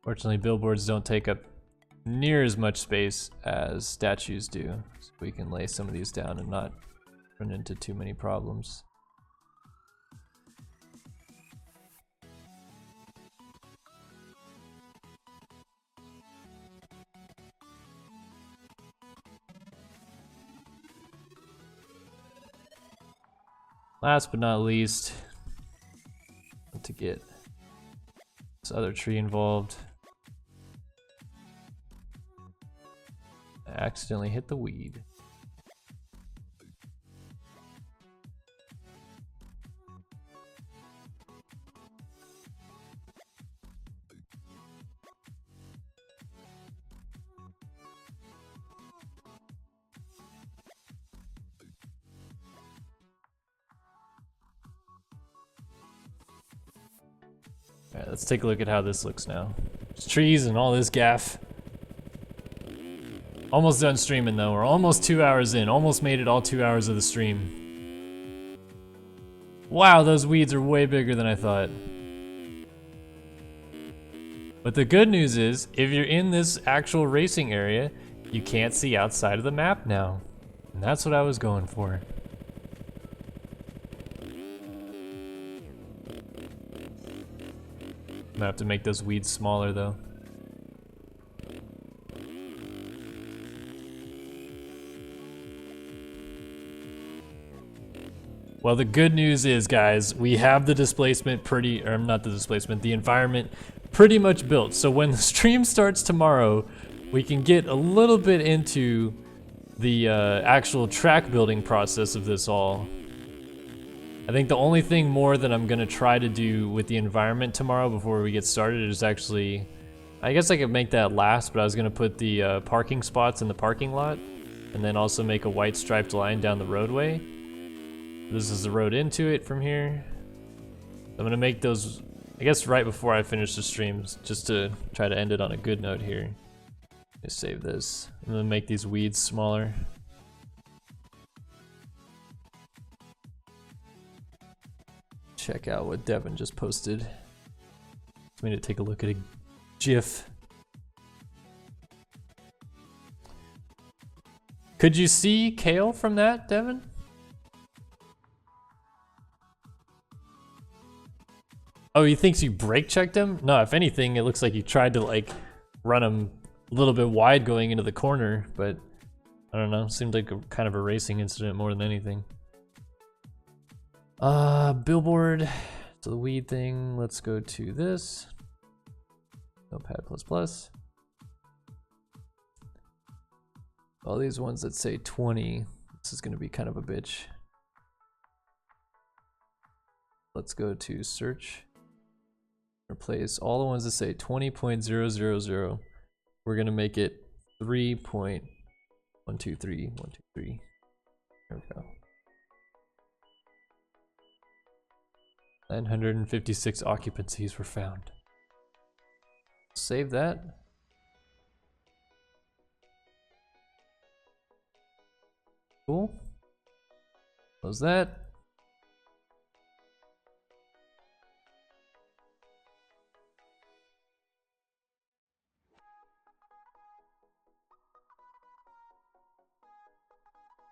Speaker 1: Fortunately, billboards don't take up near as much space as statues do, so we can lay some of these down and not run into too many problems. Last but not least, to get this other tree involved. I accidentally hit the weed. Alright, let's take a look at how this looks now. There's trees and all this gaff. Almost done streaming though. We're almost 2 hours in. Almost made it all 2 hours of the stream. Wow, those weeds are way bigger than I thought. But the good news is, if you're in this actual racing area, you can't see outside of the map now. And that's what I was going for. I'm gonna have to make those weeds smaller though. Well, the good news is, guys, we have the displacement the environment pretty much built. So when the stream starts tomorrow, we can get a little bit into the actual track building process of this all. I think the only thing more that I'm gonna try to do with the environment tomorrow before we get started is actually, I guess I could make that last, but I was gonna put the parking spots in the parking lot and then also make a white striped line down the roadway. This is the road into it from here. I'm gonna make those, I guess, right before I finish the streams, just to try to end it on a good note here. Just save this. I'm gonna make these weeds smaller. Check out what Devin just posted. It's me to take a look at a GIF. Could you see Kale from that, Devin? Oh, he thinks you brake checked him? No, if anything, it looks like you tried to like run him a little bit wide going into the corner, but I don't know, seemed like a kind of a racing incident more than anything. Billboard, so the weed thing, let's go to this. Notepad++. All these ones that say 20, this is gonna be kind of a bitch. Let's go to search. Replace all the ones that say 20.000. We're gonna make it 3.123.123. There we go. 956 occupancies were found. Save that. Cool. Close that.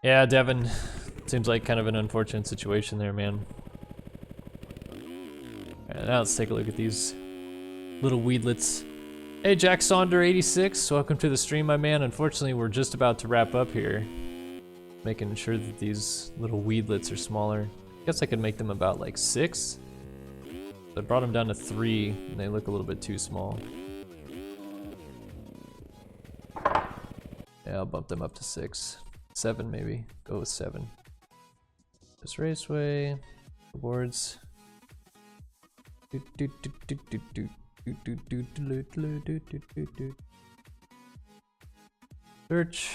Speaker 1: Yeah, Devin, seems like kind of an unfortunate situation there, man. Alright, now let's take a look at these little weedlets. Hey, Jack Sonder86, welcome to the stream, my man. Unfortunately, we're just about to wrap up here, making sure that these little weedlets are smaller. Guess I could make them about like 6. I brought them down to 3, and they look a little bit too small. Yeah, I'll bump them up to 6. 7 maybe. Go with 7. SYS Raceway. Awards. Search.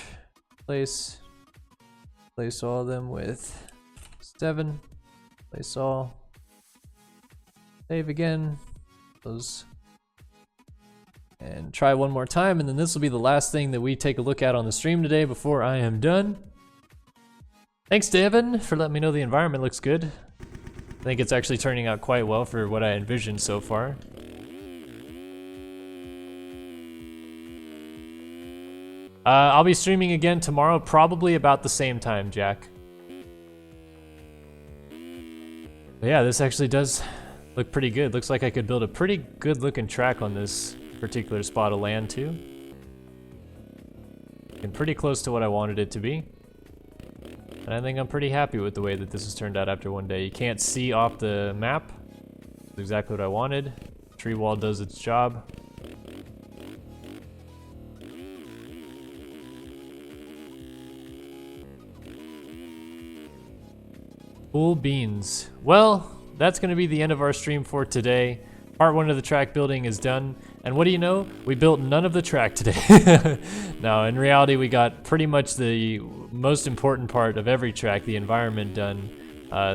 Speaker 1: Place all of them with 7. Place all. Save again. Those. And try one more time, and then this will be the last thing that we take a look at on the stream today before I am done. Thanks to Evan for letting me know the environment looks good. I think it's actually turning out quite well for what I envisioned so far. I'll be streaming again tomorrow, probably about the same time, Jack. But yeah, this actually does look pretty good. Looks like I could build a pretty good looking track on this particular spot of land too. And pretty close to what I wanted it to be. And I think I'm pretty happy with the way that this has turned out after one day. You can't see off the map. That's exactly what I wanted. Tree wall does its job. Cool beans. Well, that's going to be the end of our stream for today. Part 1 of the track building is done. And what do you know? We built none of the track today. No, in reality, we got pretty much the most important part of every track, the environment, done.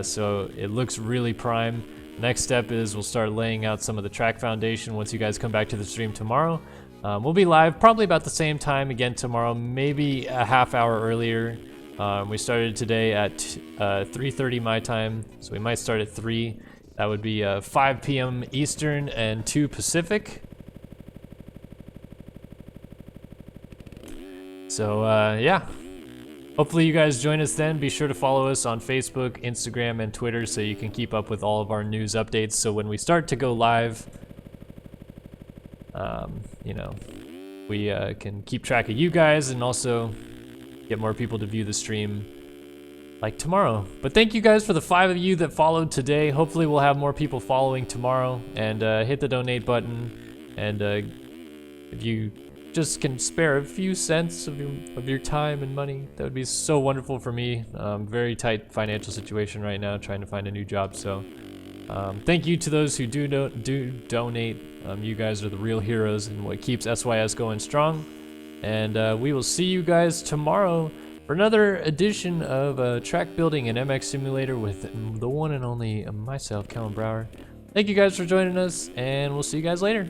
Speaker 1: So it looks really prime. Next step is we'll start laying out some of the track foundation once you guys come back to the stream tomorrow. We'll be live probably about the same time again tomorrow, maybe a half hour earlier. We started today at 3:30 my time, so we might start at 3. That would be 5 p.m. Eastern and 2 Pacific. So yeah, hopefully you guys join us then. Be sure to follow us on Facebook, Instagram, and Twitter so you can keep up with all of our news updates. So when we start to go live, you know, we can keep track of you guys and also get more people to view the stream like tomorrow. But thank you guys for the 5 of you that followed today. Hopefully we'll have more people following tomorrow. And hit the donate button. And if you just can spare a few cents of your time and money, that would be so wonderful for me. Very tight financial situation right now, trying to find a new job. So thank you to those who do donate. You guys are the real heroes and what keeps SYS going strong. And we will see you guys tomorrow for another edition of Track Building and MX Simulator with the one and only myself, Kellen. Thank you guys for joining us, and we'll see you guys later.